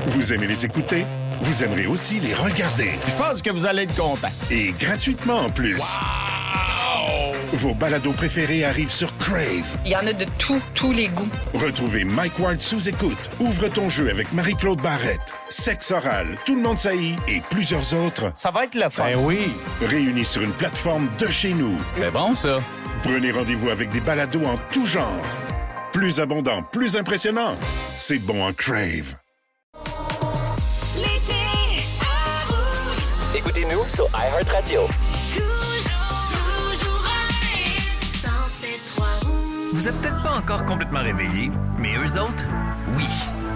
Vous aimez les écouter? Vous aimerez aussi les regarder. Je pense que vous allez être content. Et gratuitement en plus. Wow! Vos balados préférés arrivent sur Crave. Il y en a de tous les goûts. Retrouvez Mike Ward sous écoute, Ouvre ton jeu avec Marie-Claude Barrette, Sexe oral, Tout le monde saillit et plusieurs autres. Ça va être le fun. Ben oui. Réunis sur une plateforme de chez nous. C'est bon, ça. Prenez rendez-vous avec des balados en tout genre. Plus abondant, plus impressionnant. C'est bon en Crave. L'été à Rouge. Écoutez-nous sur iHeartRadio. Toujours un hit. 107.3 Rouge. Vous êtes peut-être pas encore complètement réveillés, mais eux autres, oui.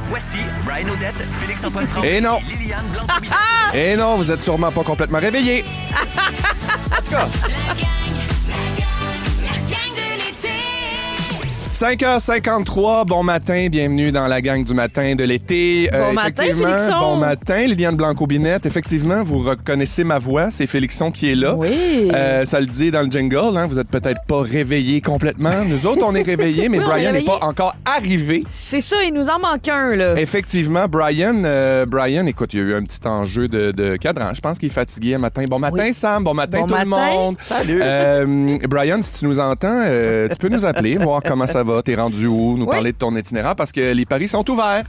Voici Brian Odette, Félix-Antoine Tremblay Et non. et Liliane Blanc-Bobby. Eh non, vous êtes sûrement pas complètement réveillés. En tout cas, La gang de l'été. 5h53, bon matin, bienvenue dans la gang du matin de l'été. Bon matin, Effectivement, Félixon. bon matin, Liliane Blanco-Binette. Effectivement, vous reconnaissez ma voix, c'est Félixon qui est là. Oui. Ça le dit dans le jingle, hein, vous êtes peut-être pas réveillés complètement. Nous autres, on est réveillés, mais Oui, on est Brian n'est réveillés. pas encore arrivé. C'est ça, il nous en manque un, là. Effectivement, Brian, écoute, il y a eu un petit enjeu de cadran. Je pense qu'il est fatigué un matin. Bon matin, Oui. Sam. Bon matin, Bon tout le matin. monde. Salut. Brian, si tu nous entends, tu peux nous appeler, voir comment ça va. T'es rendu où? Nous Oui. parler de ton itinéraire parce que les paris sont ouverts.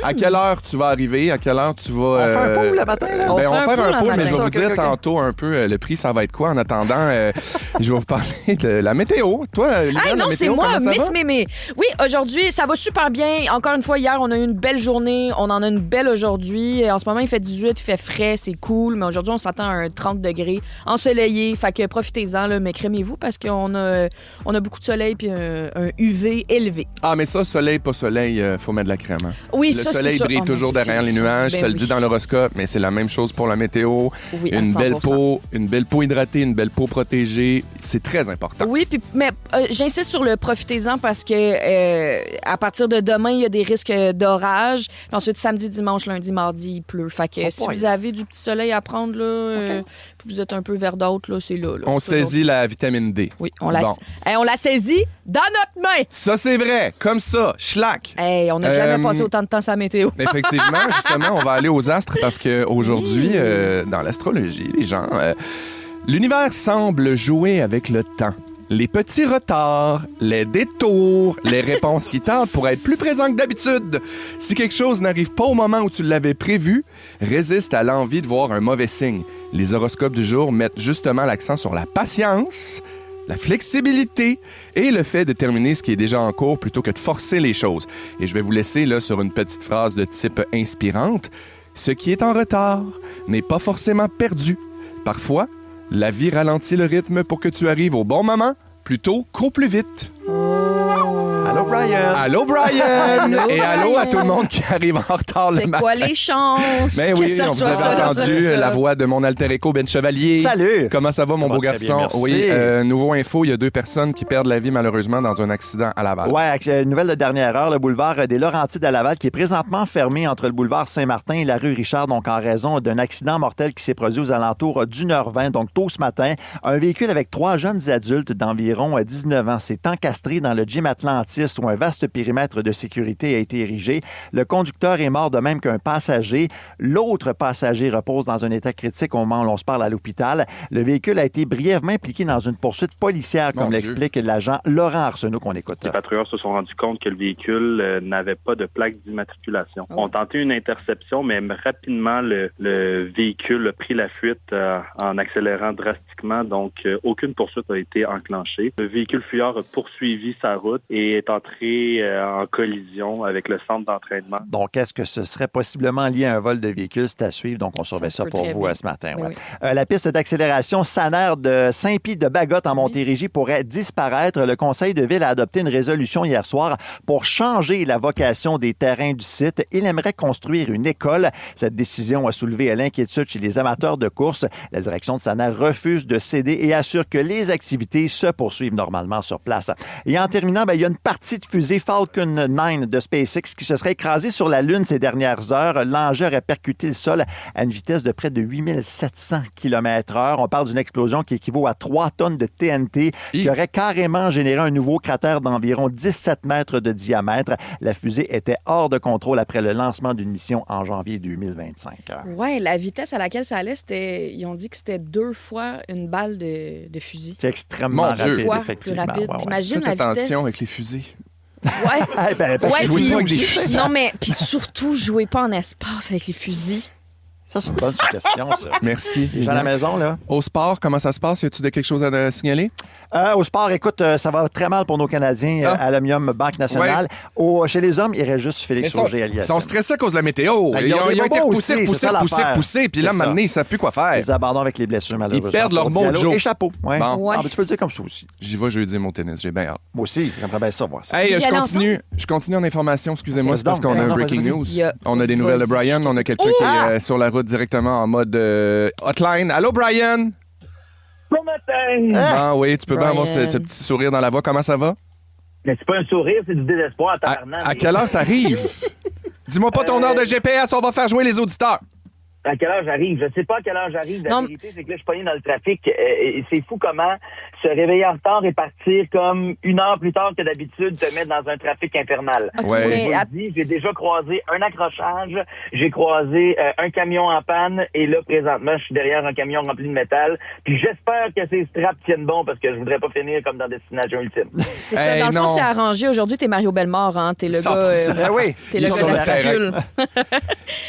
À quelle heure tu vas arriver? À quelle heure tu vas... On fait un pool le matin, là? On Ben, fait on va un faire pool un le pool, mais matin. je vais vous Ok, dire ok. tantôt un peu le prix, ça va être quoi. En attendant, je vais vous parler de la météo. Toi, Liliane, Ah la non, c'est météo, moi, comment ça Miss va? Mémé. Oui, aujourd'hui, ça va super bien. Encore une fois, hier, on a eu une belle journée. On en a une belle aujourd'hui. En ce moment, il fait 18, il fait frais, c'est cool. Mais aujourd'hui, on s'attend à un 30 degrés, ensoleillé. Fait que profitez-en, là, mais crémez-vous parce qu'on a beaucoup de soleil puis un UV élevé. Ah, mais ça, soleil, pas soleil, faut mettre de la crème. Hein? Oui, Le ça, c'est soleil ça. brille Oh, toujours mon Dieu, derrière les Félix. nuages, Ben ça le oui. dit dans l'horoscope, mais c'est la même chose pour la météo. Oui, à une 100%. belle peau hydratée, une belle peau protégée, c'est très important. Oui, puis mais j'insiste sur le profitez-en parce que à partir de demain, il y a des risques d'orage. Puis ensuite, samedi, dimanche, lundi, mardi, il pleut. Fait que si vous avez du petit soleil à prendre, là, puis vous êtes un peu verdâtre, là, c'est là. On C'est saisit la vitamine D. Oui, on la, Bon. Hey, on la saisit dans notre main. Ça, c'est vrai. Comme ça, schlack. Hey, on n'a jamais passé autant de temps sur la météo. Effectivement, justement, on va aller aux astres parce qu'aujourd'hui, dans l'astrologie, les gens, l'univers semble jouer avec le temps. Les petits retards, les détours, les réponses qui tardent pour être plus présents que d'habitude. Si quelque chose n'arrive pas au moment où tu l'avais prévu, résiste à l'envie de voir un mauvais signe. Les horoscopes du jour mettent justement l'accent sur la patience, la flexibilité et le fait de terminer ce qui est déjà en cours plutôt que de forcer les choses. Et je vais vous laisser là sur une petite phrase de type inspirante. Ce qui est en retard n'est pas forcément perdu. Parfois, la vie ralentit le rythme pour que tu arrives au bon moment plutôt qu'au plus vite. Allô, Brian. Allô, Brian! Et allô à Brian. tout le monde qui arrive en retard le C'est matin. quoi les chances? Ben que oui, ça on vous soit ça, avez le entendu horoscope? la voix de mon alter ego Ben Chevalier. Salut. Comment ça va, mon Ça beau va très garçon? bien, merci. Oui, nouveau info, il y a 2 personnes qui perdent la vie malheureusement dans un accident à Laval. Ouais, avec une nouvelle de dernière heure, le boulevard des Laurentides à Laval qui est présentement fermé entre le boulevard Saint-Martin et la rue Richard, donc en raison d'un accident mortel qui s'est produit aux alentours d'1h20, donc tôt ce matin. Un véhicule avec 3 jeunes adultes d'environ 19 ans s'est encastré dans le gym Atlantis où un vaste périmètre de sécurité a été érigé. Le conducteur est mort de même qu'un passager. L'autre passager repose dans un état critique au moment où l'on se parle à l'hôpital. Le véhicule a été brièvement impliqué dans une poursuite policière, Mon comme Dieu. l'explique l'agent Laurent Arsenault qu'on écoute. Les patrouilleurs se sont rendus compte que le véhicule n'avait pas de plaque d'immatriculation. Oh. On tenté une interception, mais rapidement, le véhicule a pris la fuite en accélérant drastiquement. Donc, aucune poursuite a été enclenchée. Le véhicule fuyard a poursuivi sa route et est entré en collision avec le centre d'entraînement. Donc, est-ce que ce serait possiblement lié à un vol de véhicule? C'est à suivre. Donc, on surveille ça peut pour très vous bien. ce matin. Oui, ouais. oui. La piste d'accélération Sanaire de Saint-Pie de Bagotte en Montérégie pourrait disparaître. Le conseil de ville a adopté une résolution hier soir pour changer la vocation des terrains du site. Il aimerait construire une école. Cette décision a soulevé l'inquiétude chez les amateurs de course. La direction de Sanaire refuse de céder et assure que les activités se poursuivent normalement sur place. Et en terminant, il y a une partie de fusée Falcon 9 de SpaceX qui se serait écrasée sur la Lune ces dernières heures. L'engin aurait percuté le sol à une vitesse de près de 8700 km/h. On parle d'une explosion qui équivaut à 3 tonnes de TNT qui aurait carrément généré un nouveau cratère d'environ 17 mètres de diamètre. La fusée était hors de contrôle après le lancement d'une mission en janvier 2025. Ouais, la vitesse à laquelle ça allait, ils ont dit que c'était 2 fois une balle de fusil. C'est extrêmement Mon Dieu. rapide, Fois effectivement. plus rapide. Ouais, ouais. T'imagines Faites la vitesse? attention avec les fusées. Ouais. Eh ben, parce que Ouais, jouer puis- pas avec des fusils. non, mais puis surtout, jouez pas en espace avec les fusils. Ça, c'est une bonne suggestion, ça. Merci. Les gens à la maison, là. Au sport, comment ça se passe? Y a-tu de quelque chose à signaler? Au sport, écoute, ça va très mal pour nos Canadiens à l'Omnium Banque Nationale. Chez les hommes, il irait juste Félix Auger-Aliassime. Ils sont stressés à cause de la météo. Ben, Ils ont des été bobos repoussés, aussi, c'est ça l'affaire. Puis là, C'est ça. maintenant, ils ne savent plus quoi faire. Ils abandonnent avec les blessures, malheureusement. Ils perdent leur Pour Diallo mojo. et chapeau. Ouais. Bon. Ouais. Ah, ben, tu peux le dire comme ça aussi. J'y vais jeudi, mon tennis. J'ai bien hâte. Moi aussi, j'aimerais bien ça voir ça. Hey, Vous y je allez continue en information. Excusez-moi, Vas-y c'est parce donc. qu'on a un Non, breaking vas-y. news. Il y a- On a des nouvelles de Vas-y. Brian. On a quelqu'un qui est sur la route directement en mode hotline. Allô, Brian? Bon matin! Ah oui, tu peux bien avoir Brian. ce petit sourire dans la voix. Comment ça va? Mais c'est pas un sourire, c'est du désespoir, À, tabarnak. à quelle heure t'arrives? Dis-moi pas ton heure de GPS, on va faire jouer les auditeurs. À quelle heure j'arrive? Je sais pas à quelle heure j'arrive. La Non. vérité, c'est que là, je suis pogné dans le trafic. Et c'est fou comment se réveiller en retard et partir comme 1 heure plus tard que d'habitude te mettre dans un trafic infernal. OK, Ouais. Je mais vous le dis, j'ai déjà croisé un accrochage, j'ai croisé un camion en panne, et là, présentement, je suis derrière un camion rempli de métal. Puis j'espère que ces straps tiennent bon, parce que je voudrais pas finir comme dans Destination Ultime. c'est ça. Hey, Dans le fond, non. c'est arrangé. Aujourd'hui, t'es Mario Bellemare, hein? T'es le 100%. gars... Ben oui. T'es le Ils gars sont de la serrés. circule.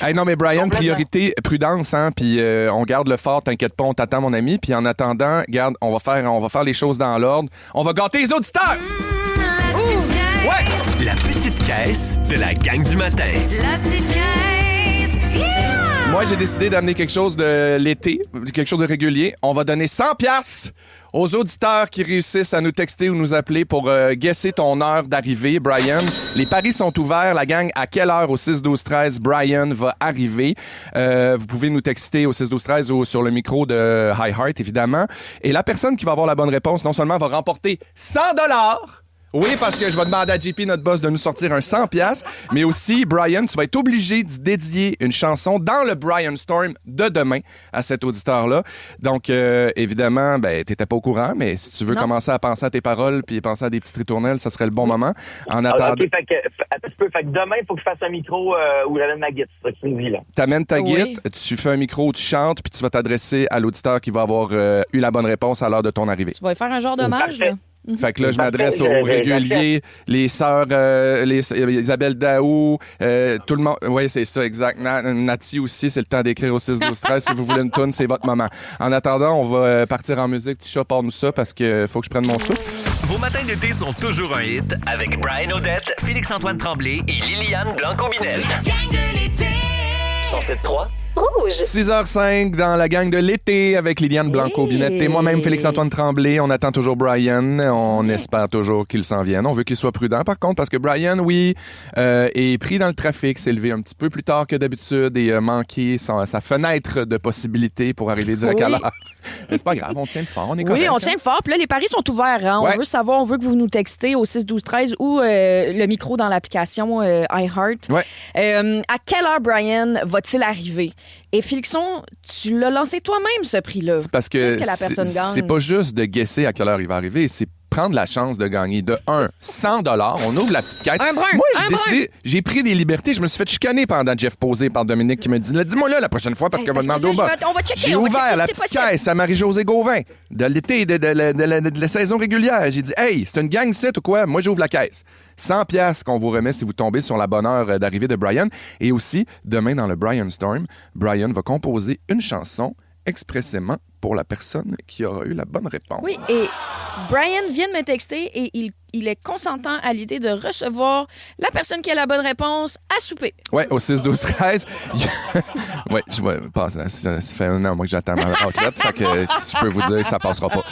Hey, non, mais Brian, Complètement. priorité, prudence, hein, puis on garde le fort, t'inquiète pas, on t'attend, mon ami. Puis en attendant, garde, on va faire les choses dans l'ordre. On va gâter les auditeurs! Ouais! La petite caisse de la gang du matin. La petite caisse. Yeah! Moi, j'ai décidé d'amener quelque chose de l'été, quelque chose de régulier. On va donner 100 piastres aux auditeurs qui réussissent à nous texter ou nous appeler pour guesser ton heure d'arrivée, Brian. Les paris sont ouverts. La gang, à quelle heure au 6-12-13 Brian va arriver? Vous pouvez nous texter au 6-12-13 ou sur le micro de High Heart, évidemment. Et la personne qui va avoir la bonne réponse, non seulement va remporter 100 $. Oui, parce que je vais demander à JP, notre boss, de nous sortir un 100 $, mais aussi, Brian, tu vas être obligé d'y dédier une chanson dans le Brian Storm de demain à cet auditeur-là. Donc, évidemment, ben, t'étais pas au courant, mais si tu veux Non. commencer à penser à tes paroles puis penser à des petites ritournelles, ça serait le bon moment. En attendant, OK, fait que demain, il faut que je fasse un micro où j'amène ma guitare. C'est ça que tu me dis, là. t'amènes ta Oui. guitare, tu fais un micro, tu chantes, puis tu vas t'adresser à l'auditeur qui va avoir eu la bonne réponse à l'heure de ton arrivée. Tu vas faire un genre d'hommage, là? Fait que là, je Parfait, m'adresse aux j'accepte. réguliers, les sœurs, Isabelle Daou, tout le monde. Oui, c'est ça, exact. Nati aussi, c'est le temps d'écrire au 6-12-13. Si vous voulez une toune, c'est votre moment. En attendant, on va partir en musique. Petit chat, parle-nous ça parce qu'il faut que je prenne mon souffle. Vos matins d'été sont toujours un hit avec Brian Odette, Félix-Antoine Tremblay et Liliane Blanco-Binel. La gang de l'été. 107.3. 6h05 dans la gang de l'été avec Liliane Blanco-Binette et moi-même, Félix-Antoine Tremblay. On attend toujours Brian. On espère toujours qu'il s'en vienne. On veut qu'il soit prudent, par contre, parce que Brian, oui, est pris dans le trafic, s'est levé un petit peu plus tard que d'habitude et a manqué sa fenêtre de possibilités pour arriver direct à Oui. l'heure. Mais c'est pas grave, on tient le fort, on est correct. Oui, on tient le fort. Puis là, les paris sont ouverts. Hein? Ouais. On veut savoir, on veut que vous nous textez au 6-12-13 ou le micro dans l'application iHeart. Ouais. À quelle heure, Brian, va-t-il arriver? Et Félixon, tu l'as lancé toi-même, ce prix-là. C'est parce que Qu'est-ce que la personne gagne? c'est pas juste de guesser à quelle heure il va arriver, c'est prendre la chance de gagner. De 1, 100 $. On ouvre la petite caisse. Un brun, Moi, un j'ai décidé, j'ai pris des libertés. Je me suis fait chicaner pendant Jeff Posé par Dominique qui me dit dis-moi là la prochaine fois parce Hey, qu'on va parce que demander au là, boss. on va checker, J'ai on va ouvert checker la si petite c'est possible. caisse à Marie-Josée Gauvin de l'été, de la saison régulière. J'ai dit hey, c'est une gang site ou quoi? Moi, j'ouvre la caisse. 100 piastres qu'on vous remet si vous tombez sur la bonne heure d'arrivée de Brian. Et aussi, demain dans le Brian Storm, Brian va composer une chanson expressément pour la personne qui aura eu la bonne réponse. Oui, et Brian vient de me texter et il est consentant à l'idée de recevoir la personne qui a la bonne réponse à souper. Ouais, au 6-12-13. Ouais, je vais passer. Ça fait un an, moi, que j'attends ma outlet. Fait que je peux vous dire que ça passera pas.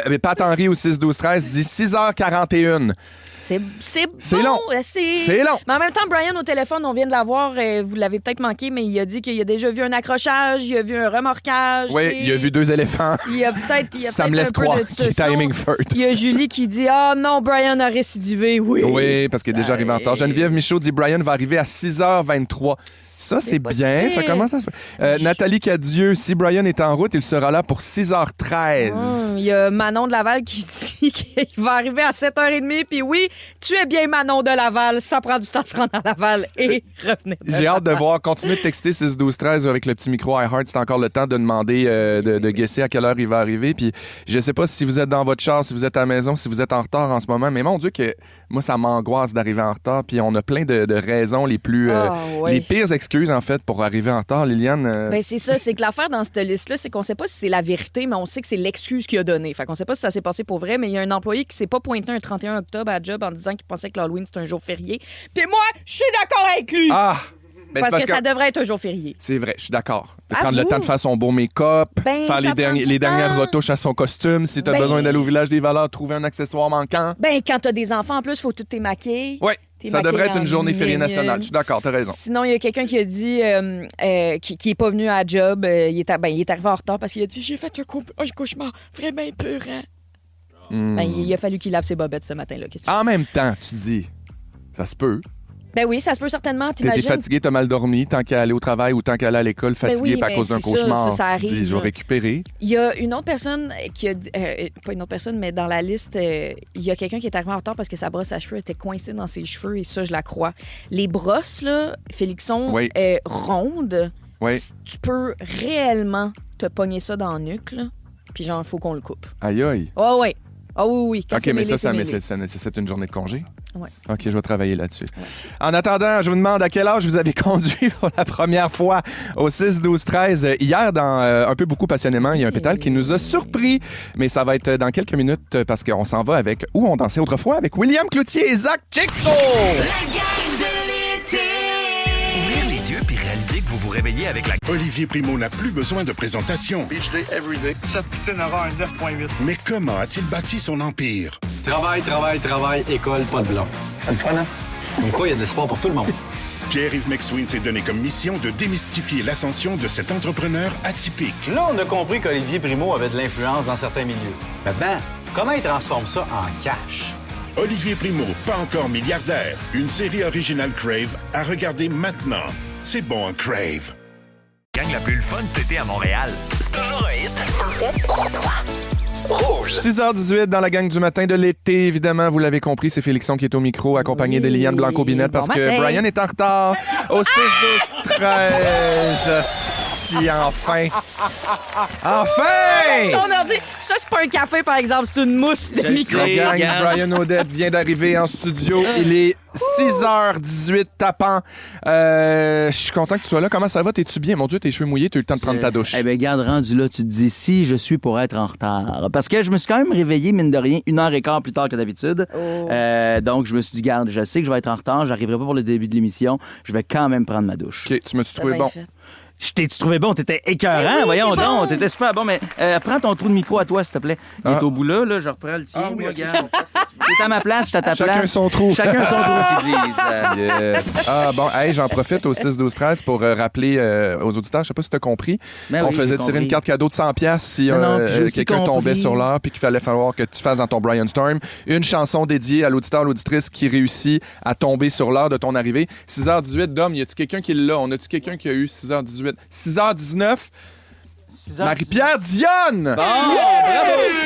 Mais Pat Henry au 6-12-13 dit 6h41. C'est C'est bon, long. C'est long. Mais en même temps, Brian, au téléphone, on vient de l'avoir, vous l'avez peut-être manqué, mais il a dit qu'il a déjà vu un accrochage, il a vu un remorquage. Oui, tu sais. il a vu 2 éléphants. Il y a peut-être Ça me laisse un peu croire de qu'il est ça. timing Sinon, first. il y a Julie qui dit « Ah non, Brian, Brian a récidivé, oui. Oui, parce qu'il est déjà arrivé en retard. Geneviève Michaud dit Brian va arriver à 6h23. Ça, c'est pas bien. si Ça pire. commence à se... Nathalie Cadieux, si Brian est en route, il sera là pour 6h13. Il y a Manon de Laval qui dit qu'il va arriver à 7h30. Puis oui, tu es bien Manon de Laval. Ça prend du temps de se rendre à Laval et revenir. J'ai hâte de voir. Continuez de texter 6-12-13 avec le petit micro iHeart. C'est encore le temps de demander, de guesser à quelle heure il va arriver. Puis je sais pas si vous êtes dans votre char, si vous êtes à la maison, si vous êtes en retard en ce moment. Mais mon Dieu, que moi, ça m'angoisse d'arriver en retard. Puis on a plein de raisons les plus... les pires excuses, en fait, pour arriver en retard. Liliane... Ben c'est ça, c'est que l'affaire dans cette liste-là, c'est qu'on sait pas si c'est la vérité, mais on sait que c'est l'excuse qu'il a donnée. Fait qu'on sait pas si ça s'est passé pour vrai, mais il y a un employé qui s'est pas pointé un 31 octobre à job en disant qu'il pensait que l'Halloween c'était un jour férié. Puis moi, je suis d'accord avec lui! Ah! Ben, parce que ça devrait être un jour férié. C'est vrai, je suis d'accord. À Prendre le vous? temps de faire son beau make-up, Ben, faire ça prend du les dernières temps. retouches à son costume, si tu as Ben- besoin d'aller au village des valeurs, trouver un accessoire manquant. Ben, quand t'as des enfants en plus, faut tout t'émaquiller. Oui, T'es ça devrait maquillée être une en journée fériée mignonne. nationale. Je suis d'accord, t'as raison. Sinon, il y a quelqu'un qui a dit qui est pas venu à la job. Il est arrivé en retard parce qu'il a dit j'ai fait un cauchemar vraiment épeurant. Ben, il a fallu qu'il lave ses bobettes ce matin-là. Qu'est-ce que tu En même temps, tu dis, ça se peut. Ben oui, ça se peut certainement. T'étais T'imagines? fatigué, t'as mal dormi, tant qu'à aller au travail ou tant qu'à aller à l'école, fatigué oui, à mais cause d'un c'est ça, cauchemar. ça arrive, Tu dis, je vais là. récupérer. Il y a une autre personne qui a... pas une autre personne, mais dans la liste, il y a quelqu'un qui est arrivé en retard parce que sa brosse à cheveux était coincée dans ses cheveux, et ça, je la crois. Les brosses, là, Félixon, Oui. rondes, Oui. tu peux réellement te pogner ça dans le nuque, là, puis genre, il faut qu'on le coupe. Aïe, aïe. Oh, oui. Ah oui, oui. Quand OK, c'est mais mêlé, ça mêlé. nécessite une journée de congé? Ouais. OK, je vais travailler là-dessus. En attendant, je vous demande à quel âge vous avez conduit pour la première fois au 6-12-13. Hier, dans Un peu beaucoup passionnément, il y a un pétale qui nous a surpris, mais ça va être dans quelques minutes parce qu'on s'en va avec Où on dansait autrefois avec William Cloutier et Zach Chico. La gang de l'été. Ouvrir les yeux puis réaliser que vous vous réveillez avec la... Olivier Primo n'a plus besoin de présentation. Beach day everyday. Cette poutine aura un 9.8. Mais comment a-t-il bâti son empire? Travail, école, pas de blanc. C'est le fun, hein? Comme quoi, il y a de l'espoir pour tout le monde. Pierre-Yves McSween s'est donné comme mission de démystifier l'ascension de cet entrepreneur atypique. Là, on a compris qu'Olivier Primo avait de l'influence dans certains milieux. Maintenant, comment il transforme ça en cash? Olivier Primo, pas encore milliardaire. Une série originale Crave à regarder maintenant. C'est bon, un Crave. Gang la plus le fun cet été à Montréal. C'est toujours un hit. 6h18 dans la gang du matin de l'été, évidemment, vous l'avez compris, c'est Félixon qui est au micro, accompagné de Liliane Blanco-Binette, parce Bon que matin. Brian est en retard au 6-12-13. Si, enfin! Enfin! Ça, on a dit, ça, c'est pas un café, par exemple, c'est une mousse de micro. La gang, Brian Odette vient d'arriver en studio. Il est 6h18 tapant. Je suis content que tu sois là. Comment ça va? T'es-tu bien? Mon Dieu, tes cheveux mouillés, t'as eu le temps de prendre ta douche. Eh bien, garde, rendu là, tu te dis si je suis pour être en retard. Parce que je me suis quand même réveillé, mine de rien, 1h15 plus tard que d'habitude. Donc, je me suis dit, garde, je sais que je vais être en retard, j'arriverai pas pour le début de l'émission, je vais quand même prendre ma douche. OK, tu m'as-tu trouvé T'as bien bon? fait. Je t'ai-tu trouvé bon? T'étais écœurant, voyons donc. T'étais super bon, mais prends ton trou de micro à toi, s'il te plaît. Il est au bout là, je reprends le tien. moi, regarde. T'es à ma place, je suis à ta place. Chacun son trou. Chacun son trou, qu'ils disent. Yes. Ah bon, hey, j'en profite au 6-12-13 pour rappeler aux auditeurs, je sais pas si tu as compris, Ben on oui, faisait j'ai tirer compris. une carte cadeau de 100$ si Non, puis j'ai aussi quelqu'un tombait compris. sur l'heure puis qu'il fallait falloir que tu fasses dans ton Brian Storm une chanson dédiée à l'auditeur, l'auditrice qui réussit à tomber sur l'heure de ton arrivée. 6h18, Dom, y a-tu quelqu'un qui l'a? On a-tu quelqu'un qui a eu 6h18? 6h19? Marie-Pierre Dionne!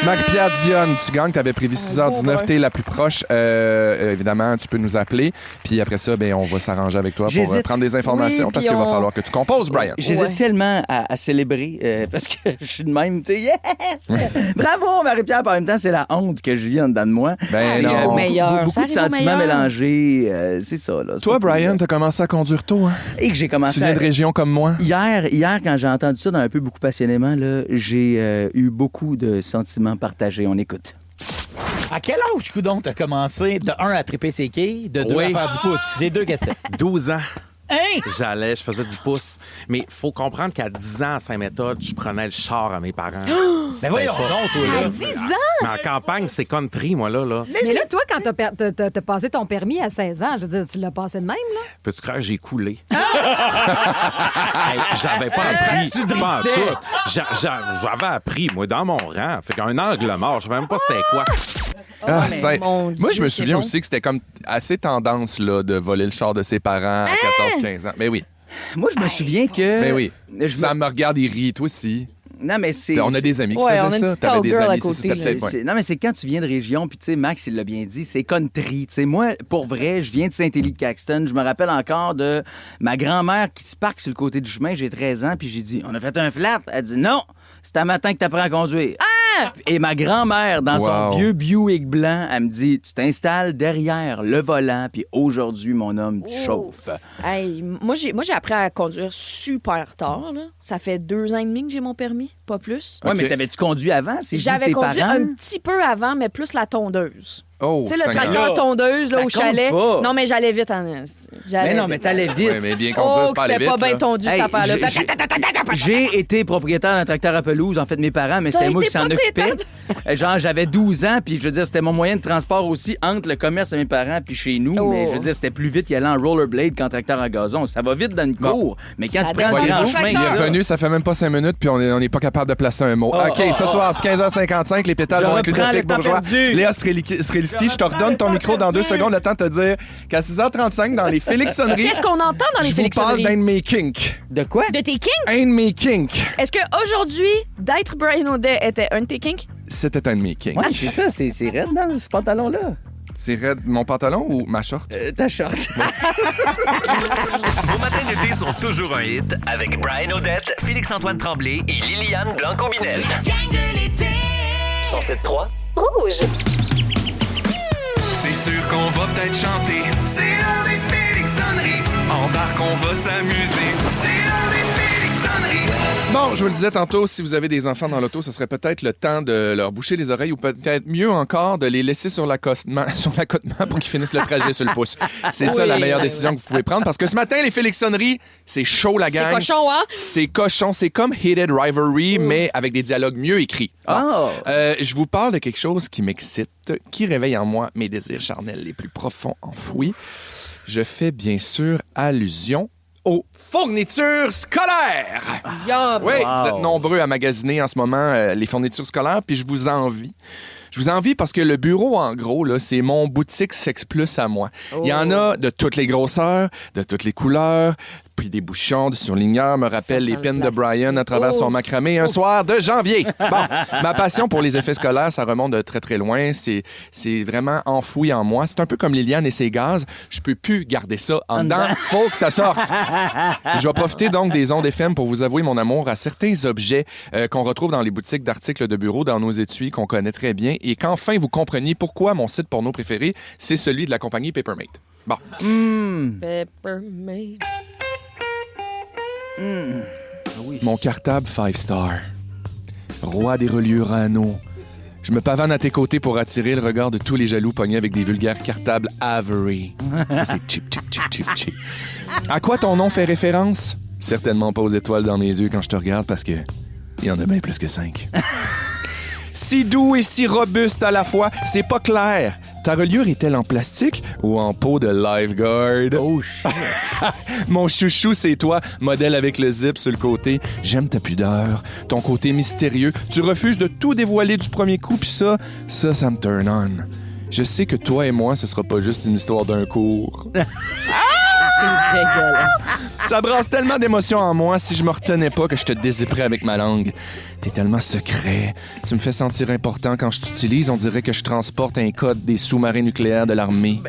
Marie-Pierre Dionne, tu gagnes, t'avais prévu 6h19, t'es la plus proche. Évidemment, tu peux nous appeler. Puis après ça, ben, on va s'arranger avec toi pour J'hésite. prendre des informations Oui, parce puis qu'il va on- falloir que tu composes, Brian. J'hésite Ouais. tellement à célébrer parce que je suis de même, tu sais, yes! Bravo, Marie-Pierre, puis en même temps, c'est la honte que je vis en dedans de moi. Ben C'est, non. Au meilleur. Beaucoup Ça de arrive au sentiments meilleur. mélangés, c'est ça. Là. C'est Toi, pas Brian, cool, t'as commencé à conduire tôt, hein? là. Et que j'ai commencé Tu viens de région comme moi? Hier, quand j'ai entendu ça dans Un peu beaucoup passionnément, là, j'ai eu beaucoup de sentiments partagés. On écoute. À quel âge, coudon, t'as commencé de 1 à triper ses quilles, de 2 à faire du pouce? J'ai 2 questions. 12 ans. Hein? Je faisais du pouce. Mais faut comprendre qu'à 10 ans, à Saint-Méthode, je prenais le char à mes parents. Ben voyons donc, toi, là. 10 ans? Mais en campagne, c'est country, moi, là. Mais là, toi, quand t'as passé ton permis à 16 ans, je veux dire, tu l'as passé de même, là? Peux-tu croire que j'ai coulé? Hey, j'avais pas appris. Tu Pas en driftais. tout. J'avais appris, moi, dans mon rang. Fait qu'un angle mort, je savais même pas c'était quoi. Moi, je me souviens aussi que c'était comme assez tendance là, de voler le char de ses parents à 14-15 ans. Mais oui. Moi, je me souviens que... Mais oui. Ça me regarde, il rit, toi aussi. Non, mais c'est... On a des amis qui faisaient ça. T'avais des amis, Non, mais c'est quand tu viens de région, puis tu sais, Max, il l'a bien dit, c'est country. Tu sais, moi, pour vrai, je viens de Saint-Élie-de-Caxton. Je me rappelle encore de ma grand-mère qui se parque sur le côté du chemin. J'ai 13 ans, puis j'ai dit, on a fait un flat. Elle dit, non, c'est un matin que t'apprends à conduire. Et ma grand-mère, dans son vieux Buick blanc, elle me dit, tu t'installes derrière le volant, puis aujourd'hui, mon homme, tu chauffes. Hey, moi, j'ai appris à conduire super tard. Là. Ça fait 2 ans et demi que j'ai mon permis, pas plus. Oui, mais t'avais-tu conduit avant? J'avais conduit un petit peu avant, mais plus la tondeuse. Oh, tu sais, le tracteur tondeuse là, au chalet. Pas. Non, mais j'allais vite. Mais non, mais t'allais vite. Ouais, mais bien conduire, c'est pas aller c'était vite. pas bien tondu, cette affaire-là. J'ai été propriétaire d'un tracteur à pelouse, en fait, mes parents, mais c'était moi qui s'en occupais. Genre, j'avais 12 ans, puis je veux dire, c'était mon moyen de transport aussi entre le commerce de mes parents puis chez nous. Mais je veux dire, c'était plus vite y aller en rollerblade qu'en tracteur à gazon. Ça va vite dans une cour, mais quand tu prends le grand chemin... Il est revenu, ça fait même pas 5 minutes, puis on n'est pas capable de placer un mot. OK, ce soir, c'est 15h55, les pétales vont inclure le bourgeois. Léa Streliski, je te redonne ton micro dans 2 secondes, le temps de te dire qu'à 6h35, dans les Félix-sonneries... Qu'est-ce qu'on entend dans les Félix-sonneries? Je vous parle d'un de mes kinks. De quoi? De tes kinks? Un de mes kinks. Est-ce qu'aujourd'hui, d'être Brian Audet était un de tes kinks? C'était un de mes kinks. Ouais, c'est ça, c'est raide dans ce pantalon-là. C'est raide mon pantalon ou ma short? Ta short. Vos matins d'été sont toujours un hit avec Brian Audette, Félix-Antoine Tremblay et Liliane Blanco-Binette. La gang de l'été. 107.3 Rouge. C'est sûr qu'on va peut-être chanter. C'est l'heure des Félix-sonneries. Embarque, on va s'amuser. C'est l'heure des Félix-sonneries. Bon, je vous le disais tantôt, si vous avez des enfants dans l'auto, ce serait peut-être le temps de leur boucher les oreilles ou peut-être mieux encore de les laisser sur l'accotement pour qu'ils finissent le trajet sur le pouce. C'est ça la meilleure décision que vous pouvez prendre parce que ce matin, les Félix-sonneries, c'est chaud la gang. C'est cochon, hein? C'est cochon. C'est comme Hated Rivalry, mais avec des dialogues mieux écrits. Bon. Je vous parle de quelque chose qui m'excite, qui réveille en moi mes désirs charnels les plus profonds enfouis. Je fais bien sûr allusion aux fournitures scolaires. Oui, vous êtes nombreux à magasiner en ce moment les fournitures scolaires, puis je vous envie. Je vous envie parce que le bureau, en gros, là, c'est mon boutique Sex Plus à moi. Il y en a de toutes les grosseurs, de toutes les couleurs, puis des bouchons de surligneur me rappellent les pins de Brian à travers son macramé un soir de janvier. Bon, ma passion pour les effets scolaires, ça remonte de très, très loin. C'est vraiment enfoui en moi. C'est un peu comme Liliane et ses gaz. Je peux plus garder ça en dedans. Faut que ça sorte. Je vais profiter donc des ondes FM pour vous avouer mon amour à certains objets qu'on retrouve dans les boutiques d'articles de bureau, dans nos étuis qu'on connaît très bien, et qu'enfin vous compreniez pourquoi mon site porno préféré, c'est celui de la compagnie Papermate. Bon. Papermate. Oui. Mon cartable 5-star. Roi des reliures à anneaux. Je me pavane à tes côtés pour attirer le regard de tous les jaloux pognés avec des vulgaires cartables Avery. Ça, c'est cheap, cheap, cheap, cheap, cheap. À quoi ton nom fait référence? Certainement pas aux étoiles dans mes yeux quand je te regarde parce que il y en a bien plus que 5. Si doux et si robuste à la fois, c'est pas clair. Ta reliure est-elle en plastique ou en peau de lifeguard? Oh shit! Mon chouchou, c'est toi, modèle avec le zip sur le côté. J'aime ta pudeur, ton côté mystérieux. Tu refuses de tout dévoiler du premier coup, pis ça me turn on. Je sais que toi et moi, ce sera pas juste une histoire d'un cours. Ça brasse tellement d'émotions en moi si je me retenais pas que je te dézipperais avec ma langue. T'es tellement secret. Tu me fais sentir important quand je t'utilise. On dirait que je transporte un code des sous-marins nucléaires de l'armée.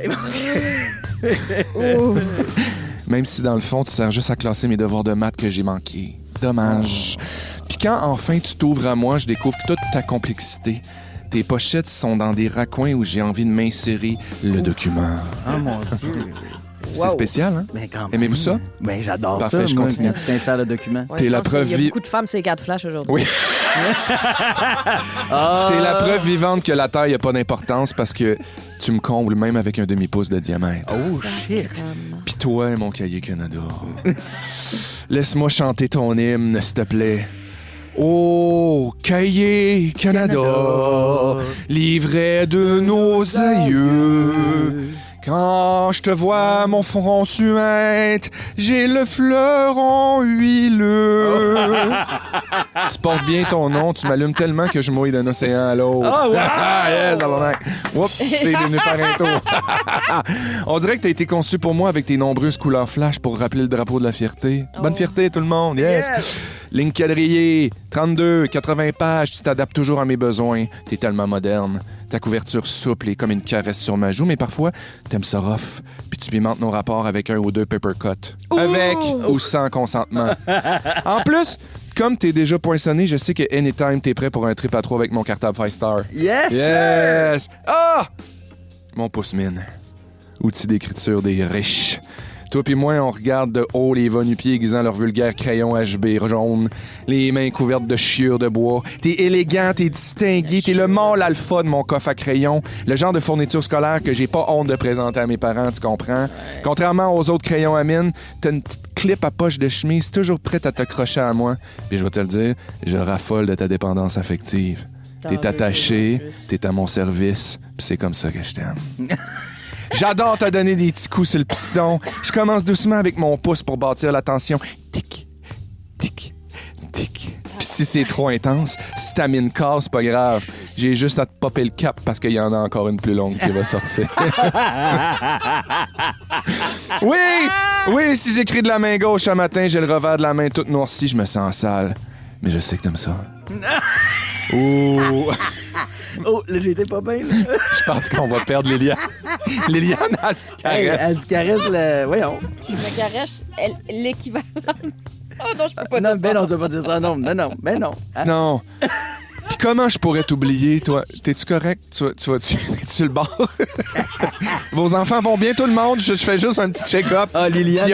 Même si dans le fond, tu sers juste à classer mes devoirs de maths que j'ai manqués. Dommage. Puis quand enfin tu t'ouvres à moi, je découvre toute ta complexité. Tes pochettes sont dans des raccoins où j'ai envie de m'insérer le document. Oh mon Dieu. C'est spécial, hein? Ben, quand même. Aimez-vous ça? Ben, j'adore parfait, ça. je continue. Quand tu t'insères le document. Ouais, t'es la preuve vivante. Il y a beaucoup de femmes, c'est 4 flashs aujourd'hui. Oui. T'es la preuve vivante que la taille n'a pas d'importance parce que tu me combles même avec un demi-pouce de diamètre. Oh, shit. Pis toi, mon cahier Canada. Laisse-moi chanter ton hymne, s'il te plaît. Oh, cahier Canada, livret de nos aïeux. Quand je te vois, mon front suinte, j'ai le fleuron huileux. Tu portes bien ton nom, tu m'allumes tellement que je mouille d'un océan à l'autre. Oh, wow! Yes, alors, oups, t'es venu faire un tour. On dirait que t'as été conçu pour moi avec tes nombreuses couleurs flash pour rappeler le drapeau de la fierté. Bonne fierté, tout le monde, yes! Ligne quadrillée, 32, 80 pages, tu t'adaptes toujours à mes besoins. T'es tellement moderne. Ta couverture souple et comme une caresse sur ma joue, mais parfois, t'aimes ça rough, puis tu pimentes nos rapports avec un ou deux papercuts. Avec ou sans consentement. En plus, comme t'es déjà poinçonné, je sais que anytime t'es prêt pour un trip à 3 avec mon cartable 5-star. Yes! Yes! Ah! Mon pouce-mine. Outil d'écriture des riches. Toi pis moi, on regarde de haut les va-nu-pieds aiguisant leur vulgaire crayon HB jaune, les mains couvertes de chiures de bois. T'es élégant, t'es distingué, t'es le mâle alpha de mon coffre à crayon, le genre de fourniture scolaire que j'ai pas honte de présenter à mes parents, tu comprends? Contrairement aux autres crayons à mine, t'as une petite clip à poche de chemise toujours prête à t'accrocher à moi. Puis je vais te le dire, je raffole de ta dépendance affective. T'es attaché, t'es à mon service, pis c'est comme ça que je t'aime. J'adore te donner des petits coups sur le piston. Je commence doucement avec mon pouce pour bâtir la tension. Tic, tic, tic. Puis si c'est trop intense, si ta mine casse, c'est pas grave. J'ai juste à te popper le cap parce qu'il y en a encore une plus longue qui va sortir. Oui, si j'écris de la main gauche un matin, j'ai le revers de la main toute noircie, je me sens sale. Mais je sais que t'aimes ça. Oh! Oh, là, j'étais pas bien, là. Je pense qu'on va perdre Liliane. Liliane, elle se caresse. Hey, elle se caresse le... Voyons. Je me caresse l'équivalent. Oh non, je peux pas non, dire ça. Ben non, je peux pas dire ça. Non. Hein? Non. Puis comment je pourrais t'oublier, toi? T'es-tu correct? Es-tu le bord? Vos enfants vont bien, tout le monde? Je fais juste un petit check-up. Ah, Liliane,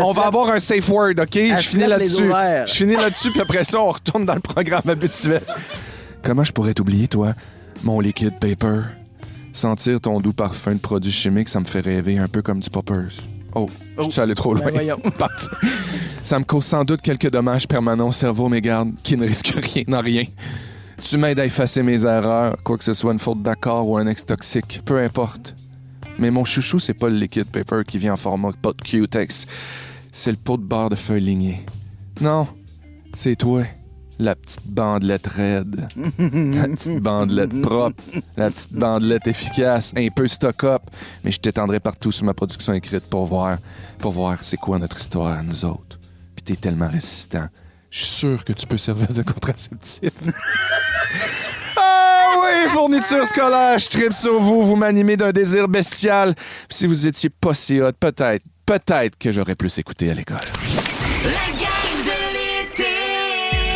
on va avoir un safe word, OK? Je finis là-dessus. Je finis là-dessus, puis après ça, on retourne dans le programme habituel. Comment je pourrais t'oublier, toi, mon liquid paper? Sentir ton doux parfum de produits chimiques, ça me fait rêver un peu comme du poppers. Oh, je suis allé trop loin. Parfait. Ça me cause sans doute quelques dommages permanents au cerveau, mais garde, qui ne risque rien dans rien. Tu m'aides à effacer mes erreurs, quoi que ce soit une faute d'accord ou un ex toxique, peu importe. Mais mon chouchou, c'est pas le liquid paper qui vient en format pot de Q-Tex. C'est le pot de beurre de feuilles lignées. Non, c'est toi. La petite bandelette raide. La petite bandelette propre. La petite bandelette efficace. Un peu stock-up. Mais je t'étendrai partout sur ma production écrite pour voir c'est quoi notre histoire à nous autres. Puis t'es tellement résistant. Je suis sûr que tu peux servir de contraceptif. Ah oui, fourniture scolaire, je tripe sur vous. Vous m'animez d'un désir bestial. Puis si vous étiez pas si hot, peut-être que j'aurais plus écouté à l'école. La gang de l'été.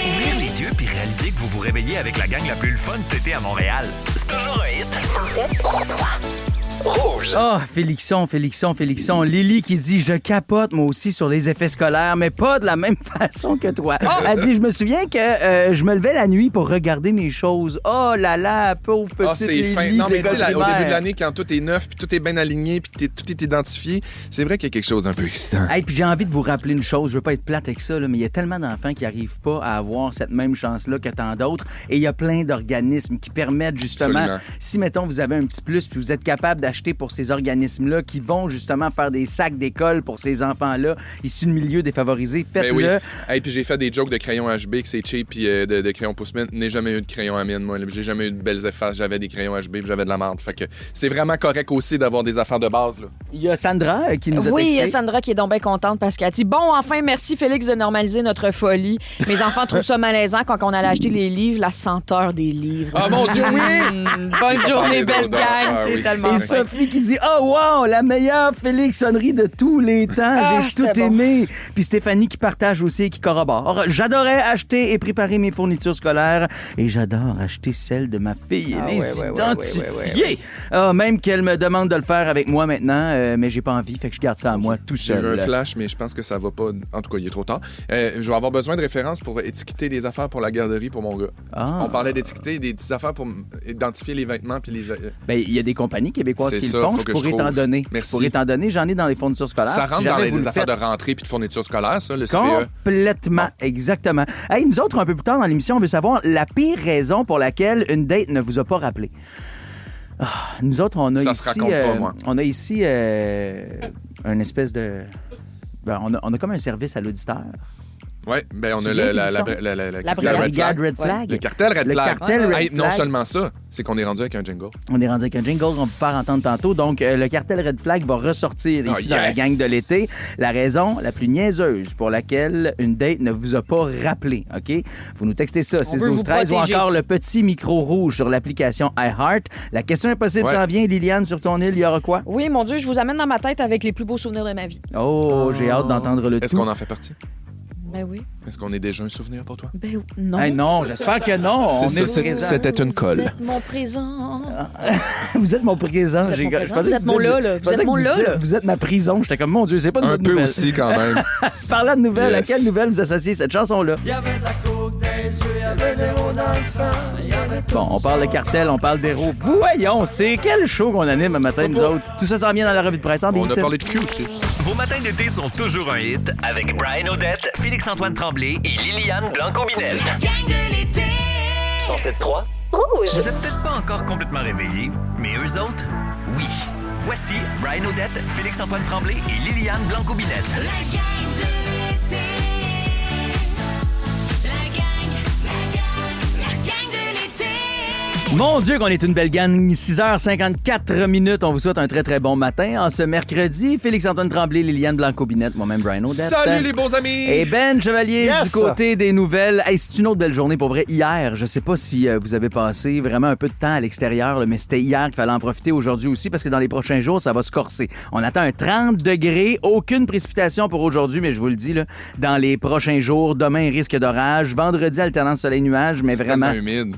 Ouvrir les yeux puis réaliser que vous vous réveillez avec la gang la plus le fun cet été à Montréal. C'est toujours un hit. En fait, 3. Rouge. Ah, Félixon. Lily qui dit « Je capote, moi aussi, sur les effets scolaires, mais pas de la même façon que toi. Oh! » Elle dit « Je me souviens que je me levais la nuit pour regarder mes choses. Oh là là, pauvre petite Lily. » Fin. Non, mais tu sais, au début de l'année, quand tout est neuf, puis tout est bien aligné, puis tout est identifié, c'est vrai qu'il y a quelque chose d'un peu excitant. Hey, puis j'ai envie de vous rappeler une chose, je veux pas être plate avec ça, là, mais il y a tellement d'enfants qui n'arrivent pas à avoir cette même chance-là que tant d'autres, et il y a plein d'organismes qui permettent justement, absolument, si, mettons, vous avez un petit plus, puis vous êtes capable d'acheter pour ces organismes-là qui vont justement faire des sacs d'école pour ces enfants-là issus de milieux défavorisés. Faites-le. Ben oui. Hey, puis j'ai fait des jokes de crayon HB que c'est cheap puis de crayon pouce-mine. N'ai jamais eu de crayon à mine, moi. J'ai jamais eu de belles effaces. J'avais des crayons HB puis j'avais de la merde. Fait que c'est vraiment correct aussi d'avoir des affaires de base, là. Il y a Sandra qui nous a Oui, texté. Sandra qui est donc bien contente parce qu'elle dit « Bon, enfin, merci Félix de normaliser notre folie. Mes enfants trouvent ça malaisant quand on allait acheter les livres, la senteur des livres. » Ah mon Dieu, oui! Bonne journée, belle gang. C'est oui, tellement Et Sophie qui dit « Oh wow, la meilleure Félixonnerie de tous les temps. J'ai tout aimé. » Puis Stéphanie qui partage aussi et qui corrobore. « J'adorais acheter et préparer mes fournitures scolaires et j'adore acheter celles de ma fille et les identifier. Même qu'elle me demande de le faire avec moi maintenant, mais j'ai pas envie, fait que je garde ça à moi tout seul. » J'ai eu un flash, mais je pense que ça va pas. En tout cas, il est trop tard. Je vais avoir besoin de références pour étiqueter des affaires pour la garderie pour mon gars. Ah. On parlait d'étiqueter des petites affaires pour identifier les vêtements puis les. Ben, il y a des compagnies québécoises qui le font. Je pourrais t'en donner. Merci. Je pourrais t'en donner. J'en ai dans les fournitures scolaires. Ça rentre dans les affaires de rentrée puis de fournitures scolaires, ça, le CPE? Complètement, bon. Exactement. Hey, nous autres, un peu plus tard dans l'émission, on veut savoir la pire raison pour laquelle une date ne vous a pas rappelé. Nous autres, on a Ça ici... se raconte pas, moi. On a ici une espèce de... on a comme un service à l'auditeur. Oui, ben on a la brigade Red Flag. Le cartel Red Flag. Le cartel Red Non Flag. seulement ça, c'est qu'on est rendu avec un jingle. On est rendu avec un jingle qu'on va vous faire entendre tantôt. Donc, le cartel Red Flag va ressortir ici dans la gang de l'été. La raison la plus niaiseuse pour laquelle une date ne vous a pas rappelé, OK? Vous nous textez ça, 6-12-13, ou encore le petit micro rouge sur l'application iHeart. La question impossible s'en vient. Liliane, sur ton île, il y aura quoi? Oui, mon Dieu, je vous amène dans ma tête avec les plus beaux souvenirs de ma vie. Oh, j'ai hâte d'entendre le tout. Est-ce qu'on en fait partie? Ben oui. Est-ce qu'on est déjà un souvenir pour toi? Ben non. Hey, non, j'espère que non. C'était une colle. Vous êtes mon présent. Vous êtes mon présent. Vous êtes mon présent. Vous êtes mon là. Vous êtes mon là. Vous êtes ma prison. J'étais comme, mon Dieu, c'est pas une bonne nouvelle. Un peu aussi, quand même. Parlant de nouvelles, à quelle nouvelle vous associez cette chanson-là? Il y avait de la coke des yeux, il y avait des mots dans le sang. Bon, on parle de cartel, on parle d'héros. Voyons, c'est quel show qu'on anime un matin, nous autres. Tout ça s'en vient dans la revue de presse en beat. On a parlé de cul aussi. Vos matins d'été sont toujours un hit avec Brian Odette, Félix-Antoine Tremblay et Liliane Blanco-Binel. La gang de l'été. 107.3 Rouge. Vous êtes peut-être pas encore complètement réveillés, mais eux autres, oui. Voici Brian Odette, Félix-Antoine Tremblay et Liliane Blanco-Binel. La gang de l'été. La gang de l'été. Mon Dieu, qu'on est une belle gang. 6h54. On vous souhaite un très, très bon matin. En ce mercredi, Félix-Antoine Tremblay, Liliane Blanco-Binette, moi-même Brian Odette. Salut les beaux amis! Et Ben Chevalier Yes! du côté des nouvelles. Hey, c'est une autre belle journée pour vrai. Hier, je sais pas si vous avez passé vraiment un peu de temps à l'extérieur, là, mais c'était hier qu'il fallait en profiter aujourd'hui aussi parce que dans les prochains jours, ça va se corser. On attend un 30 degrés. Aucune précipitation pour aujourd'hui, mais je vous le dis, là, dans les prochains jours, demain, risque d'orage. Vendredi, alternance soleil-nuage, mais vraiment... C'est humide.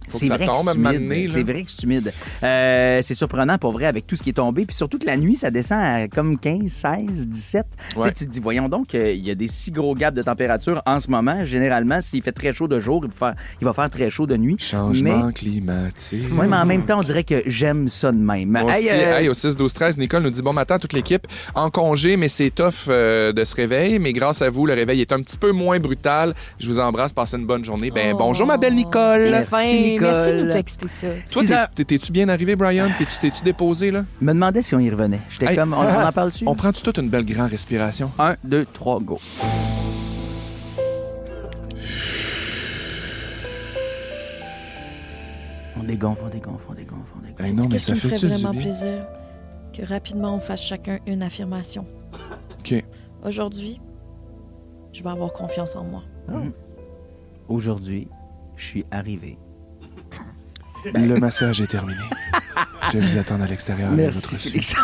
Faut C'est que ça vrai tombe que à c'est un moment humide. donné, là. C'est vrai que c'est humide. C'est surprenant pour vrai avec tout ce qui est tombé. Puis surtout que la nuit, ça descend à comme 15, 16, 17. Tu sais, tu te dis, voyons donc, il y a des si gros gaps de température en ce moment. Généralement, s'il fait très chaud de jour, il va faire très chaud de nuit. Changement climatique. Oui, mais en même temps, on dirait que j'aime ça de même. Moi aussi, au 6-12-13, Nicole nous dit bon matin à toute l'équipe. En congé, mais c'est tough de se réveiller. Mais grâce à vous, le réveil est un petit peu moins brutal. Je vous embrasse, passez une bonne journée. Ben bonjour ma belle Nicole. Merci, Nicole. Merci de nous texter ça. Toi, t'es-tu bien arrivé, Brian? T'es-tu déposé, là? Je me demandais si on y revenait. J'étais comme, on en parle-tu? On prend-tu toute une belle grande respiration? 1, 2, 3, go. On dégonfle. Ben non, mais ça fait ferait vraiment plaisir que rapidement on fasse chacun une affirmation. OK. Aujourd'hui, je vais avoir confiance en moi. Aujourd'hui, je suis arrivé. Le massage est terminé. Je vais vous attendre à l'extérieur. Merci, Félix.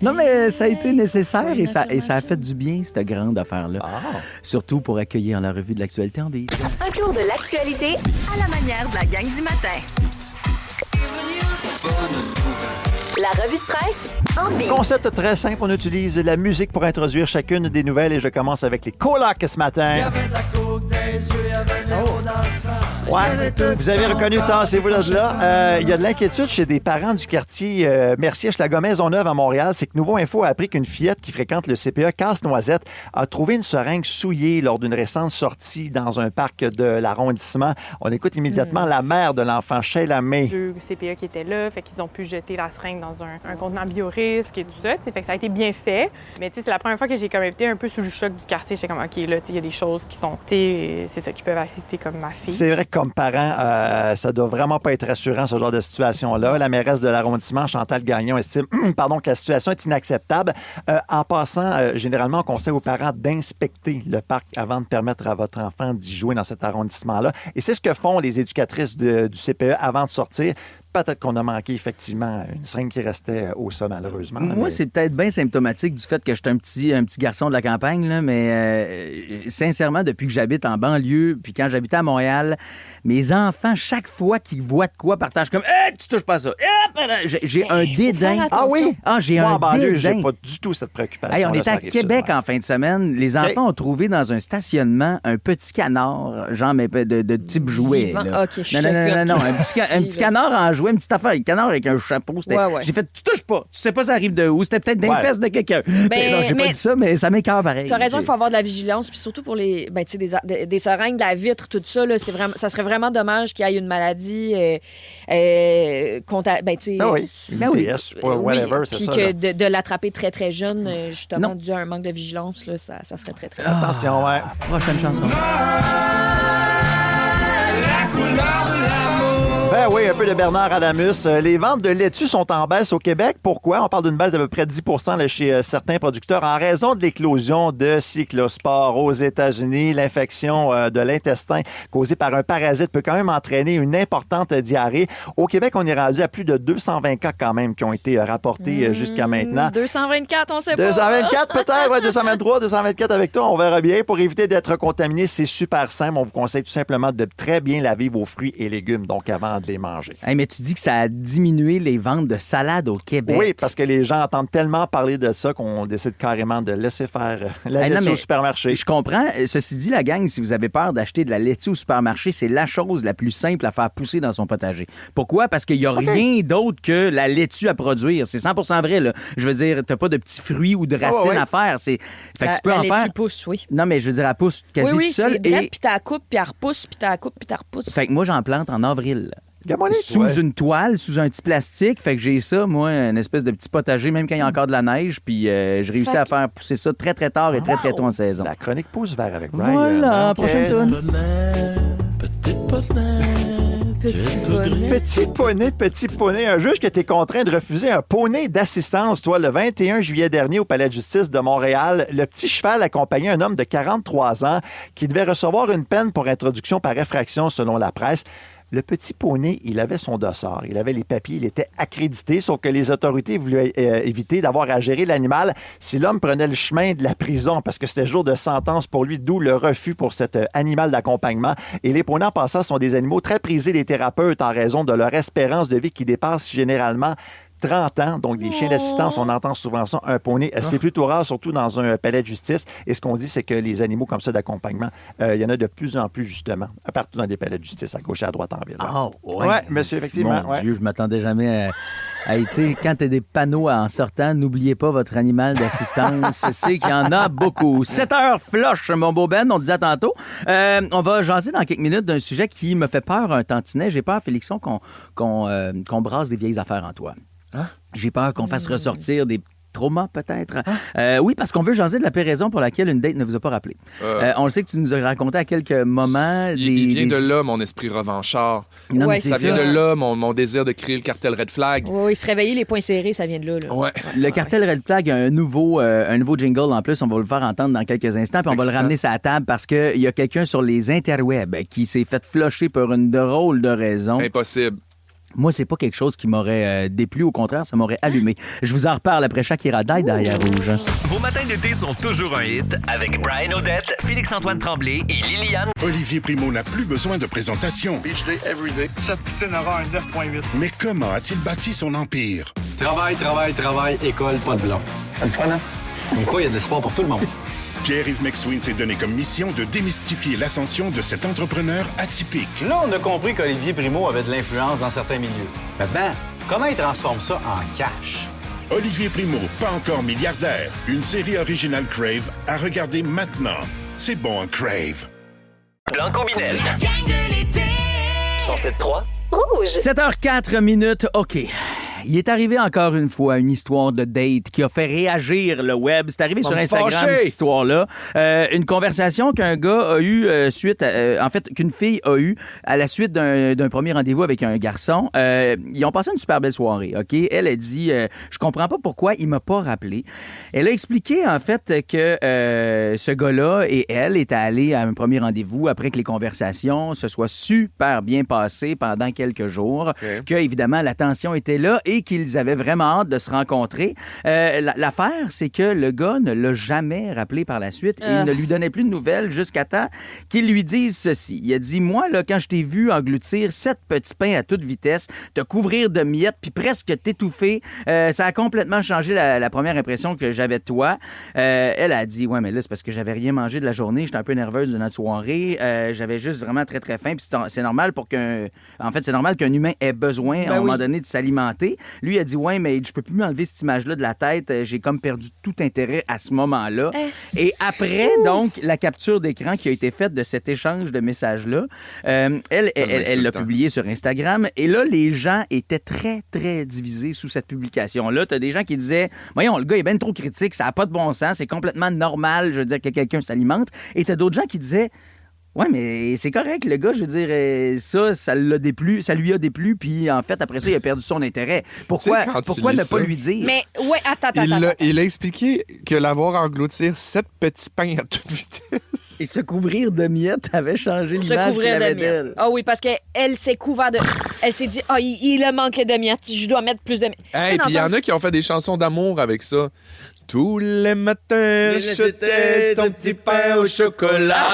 Non, mais ça a été nécessaire et ça a fait du bien, cette grande affaire-là. Surtout pour accueillir la revue de l'actualité en bise. Un tour de l'actualité à la manière de la gang du matin. La revue de presse en bise. Concept très simple. On utilise la musique pour introduire chacune des nouvelles et je commence avec les colocs ce matin. Ouais, vous avez reconnu, tassez-vous là. Il y a de l'inquiétude chez des parents du quartier Mercier-Schlager-Maisonneuve à Montréal. C'est que Nouveau Info a appris qu'une fillette qui fréquente le CPE Casse-Noisette a trouvé une seringue souillée lors d'une récente sortie dans un parc de l'arrondissement. On écoute immédiatement la mère de l'enfant, Sheila May. Deux CPE qui étaient là, fait qu'ils ont pu jeter la seringue dans un contenant biorisque et tout ça. Fait que ça a été bien fait. Mais c'est la première fois que j'ai comme été un peu sous le choc du quartier. J'étais comme, OK, là, il y a des choses qui sont... C'est ça qui peuvent affecter comme ma fille. C'est vrai que comme parent, ça doit vraiment pas être rassurant, ce genre de situation-là. La mairesse de l'arrondissement, Chantal Gagnon, estime que la situation est inacceptable. En passant, généralement, on conseille aux parents d'inspecter le parc avant de permettre à votre enfant d'y jouer dans cet arrondissement-là. Et c'est ce que font les éducatrices du CPE avant de sortir. Peut-être qu'on a manqué effectivement une seringue qui restait au sol, malheureusement. Moi, c'est peut-être bien symptomatique du fait que je suis un petit garçon de la campagne, là, mais sincèrement, depuis que j'habite en banlieue, puis quand j'habitais à Montréal, mes enfants, chaque fois qu'ils voient de quoi partagent comme « Hey, tu touches pas à ça! » J'ai un dédain. Ah oui? J'ai Moi, un en banlieue, dédain. j'ai pas du tout cette préoccupation. Hey, on était à Québec en fin de semaine. Les enfants ont trouvé dans un stationnement un petit canard, genre mais de type jouet. Vivant. Là. OK, je non. Un petit canard en jouait une petite affaire avec canard avec un chapeau. Ouais. J'ai fait, tu touches pas. Tu sais pas ça arrive de où. C'était peut-être des fesses de quelqu'un. Non, j'ai pas dit ça, mais ça m'écoeure pareil. T'as raison, il faut avoir de la vigilance, puis surtout pour les, des seringues, de la vitre, tout ça, là, ça serait vraiment dommage qu'il y ait une maladie whatever, c'est puis ça. que de l'attraper très, très jeune, justement, dû à un manque de vigilance, là, ça serait très, très... Attention, ouais. Prochaine chanson. Ben oui, un peu de Bernard Adamus. Les ventes de laitue sont en baisse au Québec. Pourquoi? On parle d'une baisse d'à peu près 10 là, chez certains producteurs en raison de l'éclosion de cyclospores aux États-Unis. L'infection de l'intestin causée par un parasite peut quand même entraîner une importante diarrhée. Au Québec, on est rendu à plus de 220 cas quand même qui ont été rapportés jusqu'à maintenant. 224, on sait pas. 224 peut-être, ouais, 223, 224 avec toi, on verra bien. Pour éviter d'être contaminé, c'est super simple. On vous conseille tout simplement de très bien laver vos fruits et légumes, donc avant de les manger. Hey, mais tu dis que ça a diminué les ventes de salade au Québec. Oui, parce que les gens entendent tellement parler de ça qu'on décide carrément de laisser faire la laitue au supermarché. Je comprends. Ceci dit, la gang, si vous avez peur d'acheter de la laitue au supermarché, c'est la chose la plus simple à faire pousser dans son potager. Pourquoi? Parce qu'il n'y a rien d'autre que la laitue à produire. C'est 100% vrai, là. Je veux dire, t'as pas de petits fruits ou de racines à faire. Fait que tu peux en faire. La laitue pousse, oui. Non, mais je veux dire, elle pousse quasi toute seule. Oui, c'est puis t'as la coupe, puis elle repousse, puis t'as la coupe, puis t'as repousse. Fait que moi, j'en plante en avril. Sous une toile, sous un petit plastique. Fait que j'ai ça, moi, une espèce de petit potager, même quand il y a encore de la neige. Puis j'ai réussi à faire pousser ça très, très tard et très, très tôt en saison. La chronique pousse vert avec Brian. Voilà, prochaine toune. Petit poney. Un juge qui a été contraint de refuser un poney d'assistance, toi, le 21 juillet dernier au Palais de justice de Montréal. Le petit cheval accompagnait un homme de 43 ans qui devait recevoir une peine pour introduction par effraction, selon la presse. Le petit poney, il avait son dossard, il avait les papiers, il était accrédité, sauf que les autorités voulaient éviter d'avoir à gérer l'animal si l'homme prenait le chemin de la prison, parce que c'était jour de sentence pour lui, d'où le refus pour cet animal d'accompagnement. Et les poneys, en passant, sont des animaux très prisés des thérapeutes en raison de leur espérance de vie qui dépasse généralement 30 ans. Donc, des chiens d'assistance, on entend souvent ça. Un poney, c'est plutôt rare, surtout dans un palais de justice. Et ce qu'on dit, c'est que les animaux comme ça d'accompagnement, il y en a de plus en plus, justement, partout dans les palais de justice, à gauche et à droite en ville. Ah, oui, monsieur, effectivement. Mon Dieu, je m'attendais jamais à... Hey, tu sais, quand t'as des panneaux en sortant, n'oubliez pas votre animal d'assistance. C'est qu'il y en a beaucoup. 7 heures floche, mon beau Ben, on te disait tantôt. On va jaser dans quelques minutes d'un sujet qui me fait peur un tantinet. J'ai peur, Félixon, qu'on brasse des vieilles affaires en toi. Hein? J'ai peur qu'on fasse ressortir des traumas, peut-être. Oui, parce qu'on veut jaser de la paix raison pour laquelle une date ne vous a pas rappelé. On le sait que tu nous as raconté à quelques moments... Il vient de là, mon esprit revanchard. Non, ouais, ça vient de là, mon désir de créer le cartel Red Flag. Oui, se réveiller les poings serrés, ça vient de là. Ouais. Le cartel Red Flag a un nouveau jingle en plus. On va le faire entendre dans quelques instants. Puis on va le ramener sur la table parce qu'il y a quelqu'un sur les interwebs qui s'est fait flusher pour une drôle de raison. Impossible. Moi, c'est pas quelque chose qui m'aurait déplu. Au contraire, ça m'aurait allumé. Je vous en reparle après Shakira Dye derrière Rouge. Vos matins d'été sont toujours un hit avec Brian Odette, Félix-Antoine Tremblay et Liliane. Olivier Primo n'a plus besoin de présentation. Beach day, everyday. Sa poutine aura un 9.8. Mais comment a-t-il bâti son empire? Travail, école, pas de blanc. C'est le fun, hein? Comme quoi, il y a de l'espoir pour tout le monde. Pierre-Yves McSween s'est donné comme mission de démystifier l'ascension de cet entrepreneur atypique. Là, on a compris qu'Olivier Primo avait de l'influence dans certains milieux. Mais comment il transforme ça en cash? Olivier Primo, pas encore milliardaire. Une série originale Crave à regarder maintenant. C'est bon, Crave. Blanco Binel. La gang de l'été. 107.3. Rouge. 7h04. OK. Il est arrivé encore une fois une histoire de date qui a fait réagir le web. C'est arrivé sur Instagram, cette histoire-là. Une conversation qu'un gars a eue qu'une fille a eue à la suite d'un premier rendez-vous avec un garçon. Ils ont passé une super belle soirée, OK? Elle a dit, je comprends pas pourquoi il m'a pas rappelé. Elle a expliqué, en fait, que ce gars-là et elle étaient allés à un premier rendez-vous après que les conversations se soient super bien passées pendant quelques jours, que, évidemment, la tension était là et qu'ils avaient vraiment hâte de se rencontrer. L'affaire, c'est que le gars ne l'a jamais rappelé par la suite. Il ne lui donnait plus de nouvelles jusqu'à temps qu'il lui dise ceci. Il a dit, moi, là, quand je t'ai vu engloutir 7 petits pains à toute vitesse, te couvrir de miettes, puis presque t'étouffer, ça a complètement changé la première impression que j'avais de toi. Elle a dit, ouais, mais là, c'est parce que j'avais rien mangé de la journée, j'étais un peu nerveuse de notre soirée, j'avais juste vraiment très, très faim, puis c'est normal c'est normal qu'un humain ait besoin, à un moment donné, de s'alimenter. Lui, il a dit, ouais, mais je peux plus m'enlever cette image-là de la tête, j'ai comme perdu tout intérêt à ce moment-là. Et après, donc, la capture d'écran qui a été faite de cet échange de messages-là, elle l'a publié sur Instagram, et là, les gens étaient très, très divisés sous cette publication-là. T'as des gens qui disaient, voyons, le gars est bien trop critique, ça n'a pas de bon sens, c'est complètement normal, je veux dire, que quelqu'un s'alimente. Et t'as d'autres gens qui disaient, ouais, mais c'est correct, le gars, je veux dire, ça lui a déplu, puis en fait, après ça, il a perdu son intérêt. Pourquoi ne pas lui dire? Mais, ouais, attends. Il a expliqué que l'avoir engloutir 7 petits pains à toute vitesse. Et se couvrir de miettes avait changé l'image qu'il avait d'elle. Ah oui, parce qu'elle s'est couverte de... Elle s'est dit, il a manqué de miettes, je dois mettre plus de miettes. Hey, puis il y en a qui ont fait des chansons d'amour avec ça. Tous les matins, jetait son petit pain au chocolat.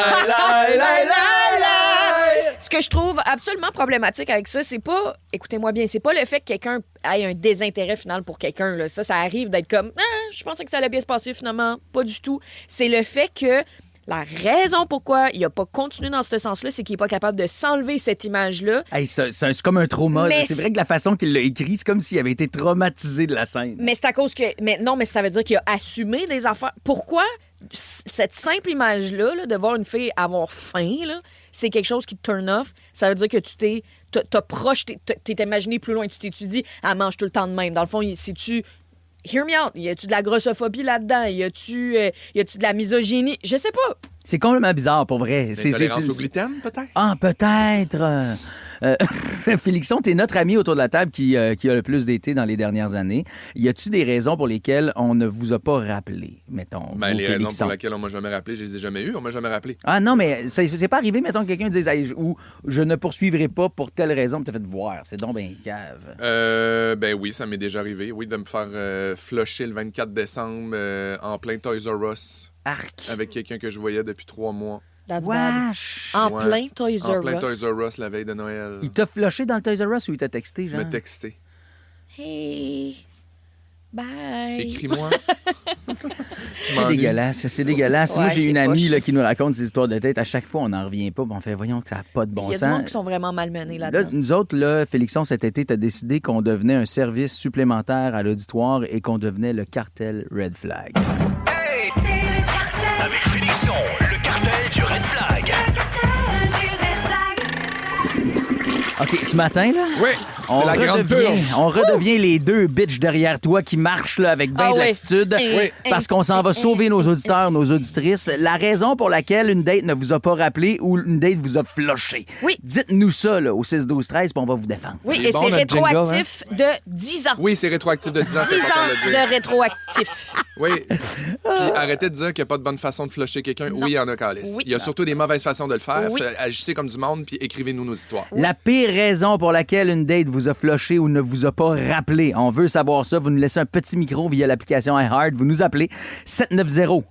Ce que je trouve absolument problématique avec ça, c'est pas, écoutez-moi bien, c'est pas le fait que quelqu'un ait un désintérêt final pour quelqu'un. Là. Ça arrive d'être comme, je pensais que ça allait bien se passer finalement. Pas du tout. C'est le fait que la raison pourquoi il n'a pas continué dans ce sens-là, c'est qu'il n'est pas capable de s'enlever cette image-là. Hey, c'est comme un trauma. C'est vrai que la façon qu'il l'a écrit, c'est comme s'il avait été traumatisé de la scène. Mais c'est à cause que... Mais non, mais ça veut dire qu'il a assumé des affaires. Pourquoi cette simple image-là, là, de voir une fille avoir faim, là, c'est quelque chose qui te turn off? Ça veut dire que tu t'as projeté, t'es imaginé plus loin. Tu t'es dit, elle mange tout le temps de même. Dans le fond, si tu... Hear me out. Y a-tu de la grossophobie là-dedans? Y a-tu de la misogynie? Je sais pas. C'est complètement bizarre, pour vrai. C'est au gluten, peut-être? Ah, peut-être. Félixon, t'es notre ami autour de la table qui a le plus d'été dans les dernières années. Y a-tu des raisons pour lesquelles on ne vous a pas rappelé, mettons? Les raisons pour lesquelles on m'a jamais rappelé, je les ai jamais eues. On m'a jamais rappelé. Ah non, mais c'est pas arrivé, mettons, que quelqu'un dise ou je ne poursuivrai pas pour telle raison, puis t'as fait voir. C'est donc ben cave. Oui, ça m'est déjà arrivé. Oui, de me faire flusher le 24 décembre en plein Toys R Us. Arc. Avec quelqu'un que je voyais depuis 3 mois. Wesh! En plein Toys R Us. En plein Toys R Us la veille de Noël. Il t'a flushé dans le Toys R Us ou il t'a texté, genre? Il m'a texté. Hey, bye. Écris-moi. C'est dégueulasse, c'est dégueulasse. Ouais, moi, j'ai une c'est amie poche. qui nous raconte ces histoires de tête. À chaque fois, on n'en revient pas. On fait, voyons que ça n'a pas de bon Il y a sens. du monde qui sont vraiment malmenés Là, là-dedans. nous autres, là, Félixon, cet été, t'as décidé qu'on devenait un service supplémentaire à l'auditoire et qu'on devenait le cartel Red Flag. Hey! C'est le cartel! Avec Félixon, le cartel du Red Flag. Le cartel du Red Flag. OK, ce matin, là, oui, c'est la grande purge. On redevient les deux bitches derrière toi qui marchent là, avec bien de l'attitude parce qu'on s'en va sauver nos auditeurs, nos auditrices. La raison pour laquelle une date ne vous a pas rappelé ou une date vous a floché. Oui. Dites-nous ça là, au 6-12-13 puis on va vous défendre. Oui, Il est et bon, c'est notre jingle, rétroactif de 10 ans. Oui, c'est rétroactif de 10 ans. 10 c'est important ans de le dire. de rétroactif. Oui. Puis arrêtez de dire qu'il n'y a pas de bonne façon de flusher quelqu'un. Oui, il y en a, Calice. Oui. Il y a surtout des mauvaises façons de le faire. Oui. Agissez comme du monde, puis écrivez-nous nos histoires. La pire raison pour laquelle une date vous a flushé ou ne vous a pas rappelé, on veut savoir ça. Vous nous laissez un petit micro via l'application iHeart. Vous nous appelez 790-1073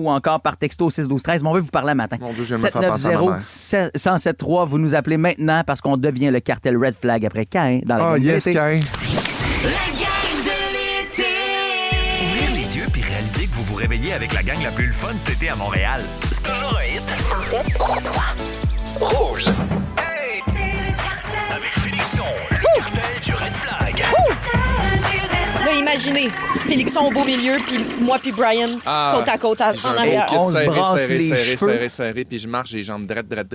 ou encore par texto 61213. Mais on veut vous parler un matin. Mon Dieu, je viens de me faire penser à ma mère. 790-1073. Vous nous appelez maintenant parce qu'on devient le cartel Red Flag après Cain dans la Oh, yes, Cain. La gang de l'été. Ouvrir les yeux puis réaliser que vous vous réveillez avec la gang la plus le fun cet été à Montréal. C'est toujours un hit. En fait, 3. Rouge. Hey! C'est le cartel. Avec Félixon, le cartel du Red Flag. Le cartel du Red Flag. Là, imaginez, Félixon au beau milieu, puis moi puis Brian côte à côte J'ai en un arrière. beau kit On se brasse les cheveux. serré, puis je marche, j'ai les jambes drettes, puis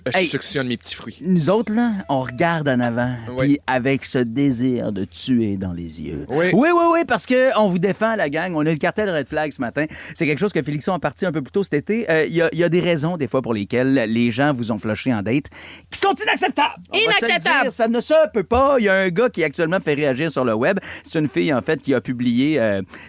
je Hey. suctionne mes petits fruits. Nous autres, là, on regarde en avant, Oui. puis avec ce désir de tuer dans les yeux. Oui. Oui, parce qu'on vous défend, la gang. On a le cartel Red Flag ce matin. C'est quelque chose que Félixon a parti un peu plus tôt cet été. Il y a des raisons, des fois, pour lesquelles les gens vous ont flushé en date qui sont inacceptables. On va se le Inacceptables. dire, ça ne se peut pas. Il y a un gars qui actuellement fait réagir sur le web. C'est une fille, en fait, qui a publié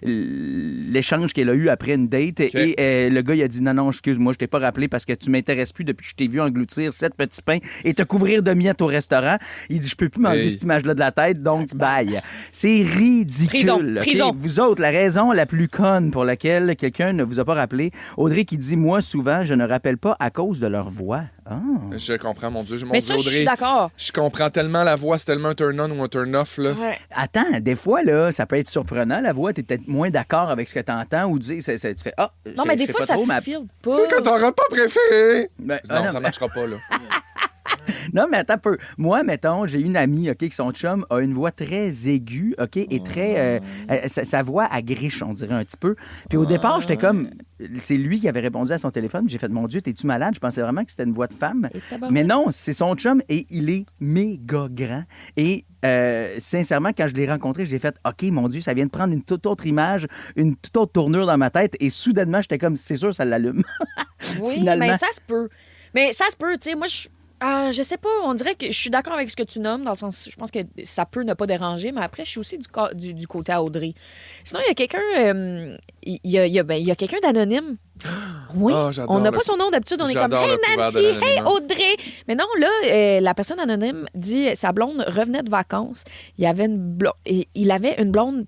l'échange qu'elle a eu après une date. Okay. Et le gars, il a dit non, excuse-moi, je t'ai pas rappelé parce que tu m'intéresses plus depuis que je t'ai vu engloutir choisir 7 petits pains et te couvrir de miettes au restaurant. Il dit, je peux plus m'enlever cette image-là de la tête, donc bye. C'est ridicule. Prison. OK? Vous autres, la raison la plus conne pour laquelle quelqu'un ne vous a pas rappelé, Audrey qui dit, moi, souvent, je ne rappelle pas à cause de leur voix. Ah. Je comprends, mon Dieu. Mais ça, Audrey, je suis d'accord. Je comprends tellement la voix, c'est tellement un turn-on ou un turn-off. Là. Ouais. Attends, des fois, là, ça peut être surprenant, la voix. T'es peut-être moins d'accord avec ce que t'entends ou tu fais, ah, non, mais des je sais fois, pas ça trop, mais... file pas. C'est quand ton repas préféré. Ben, non, ça marchera pas, là. Non, mais attends un peu. Moi, mettons, j'ai une amie, OK, qui son chum a une voix très aiguë, OK, et très... sa voix agriche, on dirait un petit peu. Puis au départ, j'étais comme... C'est lui qui avait répondu à son téléphone. J'ai fait, mon Dieu, t'es-tu malade? Je pensais vraiment que c'était une voix de femme. Mais non, c'est son chum et il est méga grand. Et sincèrement, quand je l'ai rencontré, j'ai fait, OK, mon Dieu, ça vient de prendre une toute autre image, une toute autre tournure dans ma tête. Et soudainement, j'étais comme, c'est sûr, ça l'allume. Oui, Finalement. mais ça se peut. Mais ça se peut, tu sais, moi, je sais pas, on dirait que je suis d'accord avec ce que tu nommes, dans le sens, je pense que ça peut ne pas déranger, mais après, je suis aussi du côté à Audrey. Sinon, il y a quelqu'un, il y a quelqu'un d'anonyme. Oui, on n'a pas son nom d'habitude, on est comme « Hey Nancy, hey Audrey ». Mais non, là, la personne anonyme dit sa blonde revenait de vacances, il avait il avait une blonde.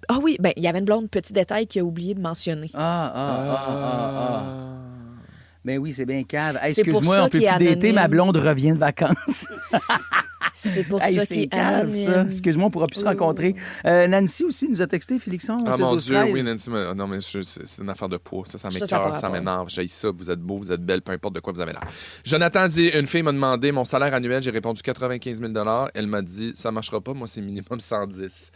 Ah oui, ben il y avait une blonde, petit détail qu'il a oublié de mentionner. Ben oui, c'est bien cave. Hey, C'est pour excuse-moi, ça on peut qu'il est plus dater, anonyme. ma blonde revient de vacances. C'est pour Hey, ça c'est qu'il est cave, anonyme. ça. Excuse-moi, on pourra plus se rencontrer. Nancy aussi nous a texté, Félixon. Ah 16 mon au Dieu, 13. oui, Nancy, non, mais c'est une affaire de poids. Ça Ça m'écoeure, par ça rapport. m'énerve. J'haïs ça, vous êtes beau, vous êtes belle, peu importe de quoi vous avez l'air. Jonathan dit, une fille m'a demandé mon salaire annuel, j'ai répondu 95 000 $. Elle m'a dit, ça marchera pas, moi c'est minimum 110.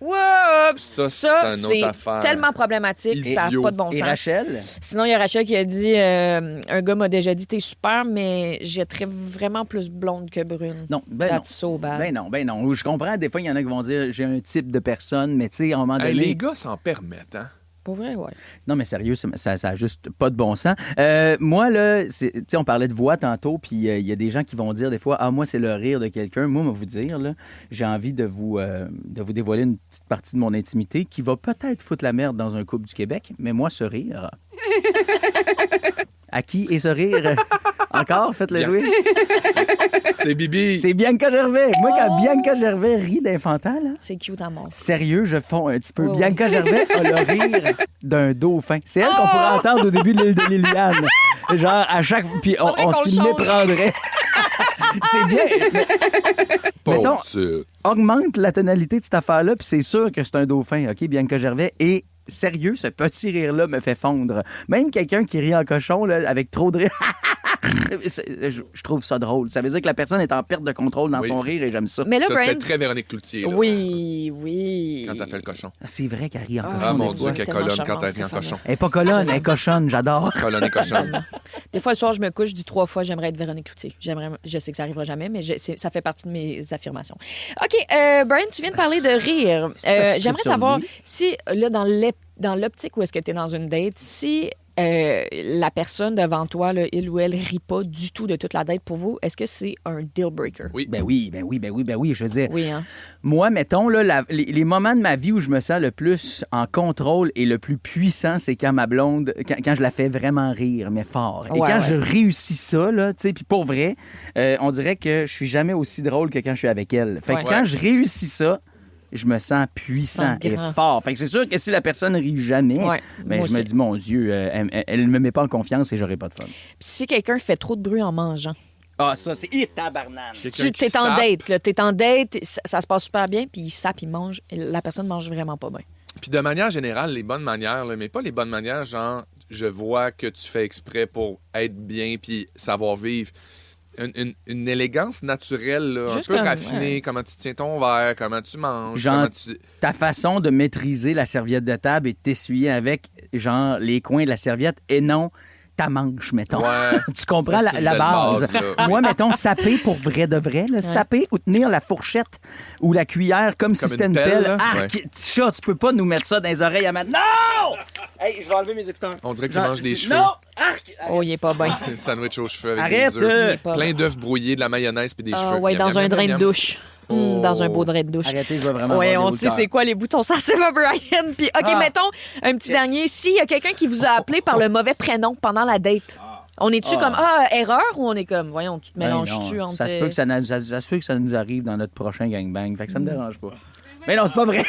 Whoops! Ça, c'est une autre affaire. Tellement problématique, ça n'a Idiot. pas de bon sens. Et Rachel? Sinon, il y a Rachel qui a dit un gars m'a déjà dit t'es super, mais j'étais vraiment plus blonde que brune. Non, ben That's non. so bad. Ben non. Je comprends, des fois, il y en a qui vont dire j'ai un type de personne, mais tu sais, à un moment donné. Hey, les gars s'en permettent, hein? Pour vrai, ouais. Non, mais sérieux, ça a juste pas de bon sens. Moi, là, tu sais, on parlait de voix tantôt, puis il y a des gens qui vont dire des fois, moi, c'est le rire de quelqu'un. Moi, je vais vous dire, là, j'ai envie de vous dévoiler une petite partie de mon intimité qui va peut-être foutre la merde dans un couple du Québec, mais moi, ce rire... À qui est ce rire? Encore? Faites-le jouer. C'est Bibi. C'est Bianca Gervais. Moi, quand Bianca Gervais rit d'infantin, là... C'est cute à mort. Sérieux, je fonds un petit peu. Oh, Bianca Gervais a le rire d'un dauphin. C'est elle qu'on pourrait entendre au début de l'île de Liliane. Genre, à chaque fois... Puis on s'y méprendrait. C'est bien. Mettons, augmente la tonalité de cette affaire-là, puis c'est sûr que c'est un dauphin, OK, Bianca Gervais. Et sérieux, ce petit rire-là me fait fondre. Même quelqu'un qui rit en cochon, là, avec trop de rire... Je trouve ça drôle. Ça veut dire que la personne est en perte de contrôle dans son rire et j'aime ça. Mais là, Ça, Brian... c'était très Véronique Cloutier. Là, oui. Quand t'as fait le cochon. C'est vrai qu'elle rit en cochon. Ah mon des Dieu, fois. quelle colonne quand elle rit en cochon. Elle n'est pas colonne, elle est cochonne, j'adore. Colonne et cochonne. Des fois, le soir, je me couche, je dis 3 fois, j'aimerais être Véronique Cloutier. Je sais que ça arrivera jamais, mais ça fait partie de mes affirmations. OK, Brian, tu viens de parler de rire. J'aimerais savoir si, là, dans l'optique où est-ce que tu es dans une date, si la personne devant toi, là, il ou elle, rit pas du tout de toute la date pour vous, est-ce que c'est un deal breaker? Oui. Ben oui. Je veux dire, oui, hein? moi, mettons, là, les moments de ma vie où je me sens le plus en contrôle et le plus puissant, c'est quand ma blonde, quand je la fais vraiment rire, mais fort. Et quand je réussis ça, là, tu sais, puis pour vrai, on dirait que je suis jamais aussi drôle que quand je suis avec elle. Fait que quand je réussis ça, je me sens puissant et fort. Fait que c'est sûr que si la personne rit jamais, ben, je me dis, mon Dieu, elle ne me met pas en confiance et j'aurai pas de fun. Puis si quelqu'un fait trop de bruit en mangeant? Ah, ça, c'est tabarnane. T'es en date, là. T'es en date, ça se passe super bien, puis il sape, il mange. Et la personne mange vraiment pas bien. Puis de manière générale, les bonnes manières, là, mais pas les bonnes manières, genre, je vois que tu fais exprès pour être bien puis savoir vivre. Une élégance naturelle, là, un peu raffinée, comment tu tiens ton verre, comment tu manges. Genre, ta façon de maîtriser la serviette de table et de t'essuyer avec, genre, les coins de la serviette et non ta manche, mettons. Ouais, tu comprends ça, la base. Moi, mettons, saper pour vrai de vrai, là, saper ou tenir la fourchette ou la cuillère comme si c'était une pelle. Arc, chat, tu peux pas nous mettre ça dans les oreilles à maintenant. Non! Hey, je vais enlever mes écouteurs. On dirait qu'il mange des cheveux. Non! Arc! Oh, il est pas bien. Un sandwich aux cheveux avec Arrête, des œufs. Plein d'œufs brouillés, de la mayonnaise puis des cheveux. Oui, dans un drain de douche. Dans un beau drain de douche. Arrêtez, je vais vraiment. Oui, on sait c'est quoi les boutons sensibles à Brian. Puis, OK, mettons un petit dernier. S'il y a quelqu'un qui vous a appelé par le mauvais prénom pendant la date. On est-tu comme, erreur, ou on est comme, voyons, tu te mélanges-tu entre... Ça se peut que ça nous arrive dans notre prochain gangbang. Fait que ça me dérange pas. Mais non, c'est pas vrai.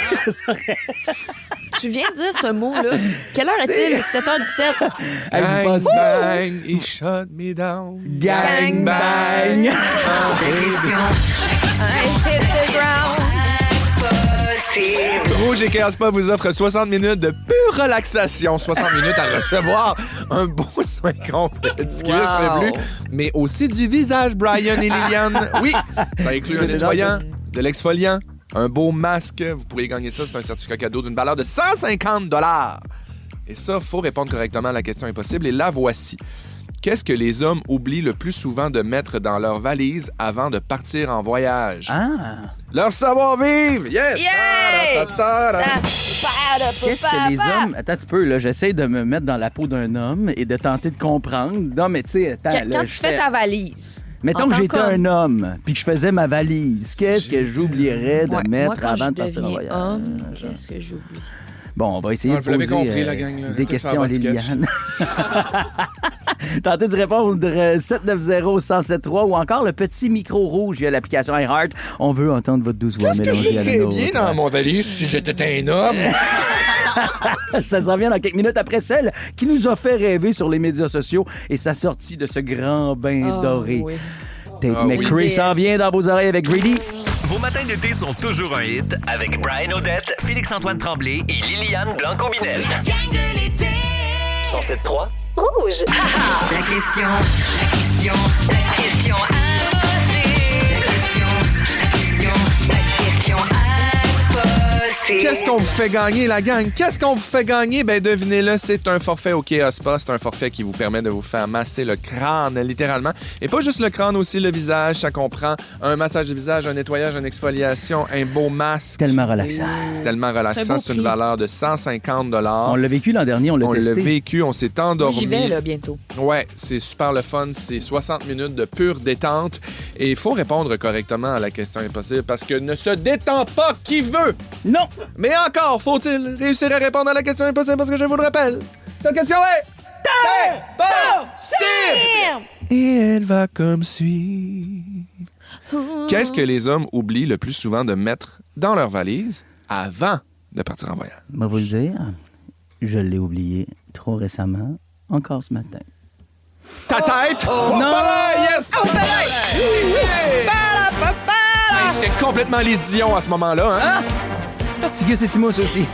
Tu viens de dire ce mot-là. Quelle heure est-il? 7h17. Gangbang, he shut me down. Gangbang. Rouge et Chaos Spa vous offre 60 minutes de pure relaxation. 60 minutes à recevoir un beau soin complet du cuir chevelu, mais aussi du visage, Brian et Liliane. Oui, ça inclut un nettoyant, de l'exfoliant, un beau masque. Vous pourriez gagner ça. C'est un certificat cadeau d'une valeur de 150 $. Et ça, il faut répondre correctement à la question impossible. Et la voici. Qu'est-ce que les hommes oublient le plus souvent de mettre dans leur valise avant de partir en voyage? Leur savoir-vivre! Yes! Qu'est-ce que les hommes... Attends un petit peu, là. J'essaie de me mettre dans la peau d'un homme et de tenter de comprendre. Non, mais tu sais, attends... Quand tu fais ta valise... Mettons que j'étais un homme puis que je faisais ma valise. Qu'est-ce que j'oublierais de mettre avant de partir en voyage? Qu'est-ce que j'oublie? Bon, on va essayer de poser compris, la gang, là. Des questions à Liliane. Tentez de répondre 790-1073 ou encore le petit micro rouge via l'application iHeart. On veut entendre votre douce voix mélangée à la nôtre. Bien dans mon valise si j'étais un homme. Ça s'en vient dans quelques minutes après celle qui nous a fait rêver sur les médias sociaux et sa sortie de ce grand bain doré. Oui. Tate McCray s'en vient dans vos oreilles avec Greedy. Vos matins d'été sont toujours un hit avec Brian Odette, Félix-Antoine Tremblay et Liliane Blanco-Binel. La gang de l'été. 107.3 Rouge. La question à poser. Qu'est-ce qu'on vous fait gagner, la gang? Qu'est-ce qu'on vous fait gagner? Ben, devinez-le, c'est un forfait au Chaos Spa. C'est un forfait qui vous permet de vous faire masser le crâne, littéralement. Et pas juste le crâne, aussi le visage. Ça comprend un massage du visage, un nettoyage, une exfoliation, un beau masque. Tellement relaxant. C'est tellement relaxant. C'est une valeur de 150 $. On l'a vécu l'an dernier, on l'a testé. On l'a vécu, on s'est endormi. J'y vais, là, bientôt. Ouais, c'est super le fun. C'est 60 minutes de pure détente. Et il faut répondre correctement à la question impossible parce que ne se détend pas qui veut. Non. Mais encore, faut-il réussir à répondre à la question impossible parce que je vous le rappelle. Cette question est... impossible! Et elle va comme suit. Qu'est-ce que les hommes oublient le plus souvent de mettre dans leur valise avant de partir en voyage? Je vais vous le dire, je l'ai oublié trop récemment, encore ce matin. Ta tête? Non! Yes! J'étais complètement Lise Dion à ce moment-là. Hein? Tigus et Timos aussi.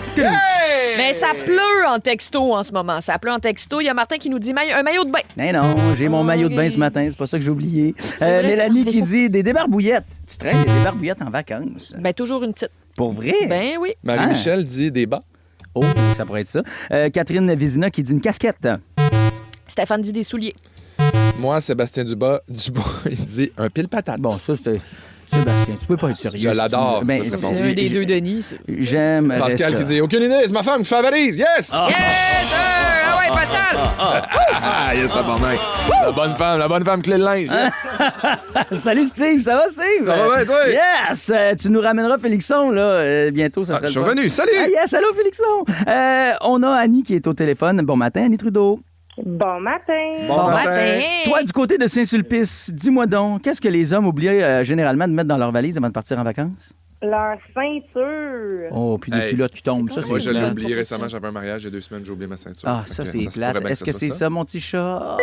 Mais ça pleut en texto en ce moment. Ça pleut en texto. Il y a Martin qui nous dit un maillot de bain. Mais non, j'ai mon maillot de bain ce matin. C'est pas ça que j'ai oublié. Mélanie qui dit des débarbouillettes. Tu traînes des débarbouillettes en vacances? Ben, toujours une petite. Pour vrai? Ben oui. Marie-Michel dit des bas. Oh, ça pourrait être ça. Catherine Vézina qui dit une casquette. Stéphane dit des souliers. Moi, Sébastien Dubois, il dit un pile-patate. Bon, ça, c'était... Sébastien, tu peux pas être sérieux. Je l'adore. Ben, c'est un des deux Denis. Ça. J'aime. Pascal qui dit aucune idée, c'est ma femme qui fait la valise. Yes! Yes, sir! Ah ouais, Pascal! Yes, tabarnak. La bonne femme clé de linge. Salut Steve, ça va Steve? Ça va bien, toi? Yes! Tu nous ramèneras Félixon, là. Bientôt, ça sera je suis revenu. Salut! Yes, allô Félixon! On a Annie qui est au téléphone. Bon matin, Annie Trudeau. Bon matin. Bon matin. Toi, du côté de Saint-Sulpice, dis-moi donc, qu'est-ce que les hommes oublient généralement de mettre dans leur valise avant de partir en vacances? Leur ceinture. Oh, puis des culottes qui tombent. Ça, moi, je l'ai oublié récemment. J'avais un mariage il y a 2 semaines, j'ai oublié ma ceinture. Ah, ça, c'est plate. Est-ce que c'est ça, mon petit chat?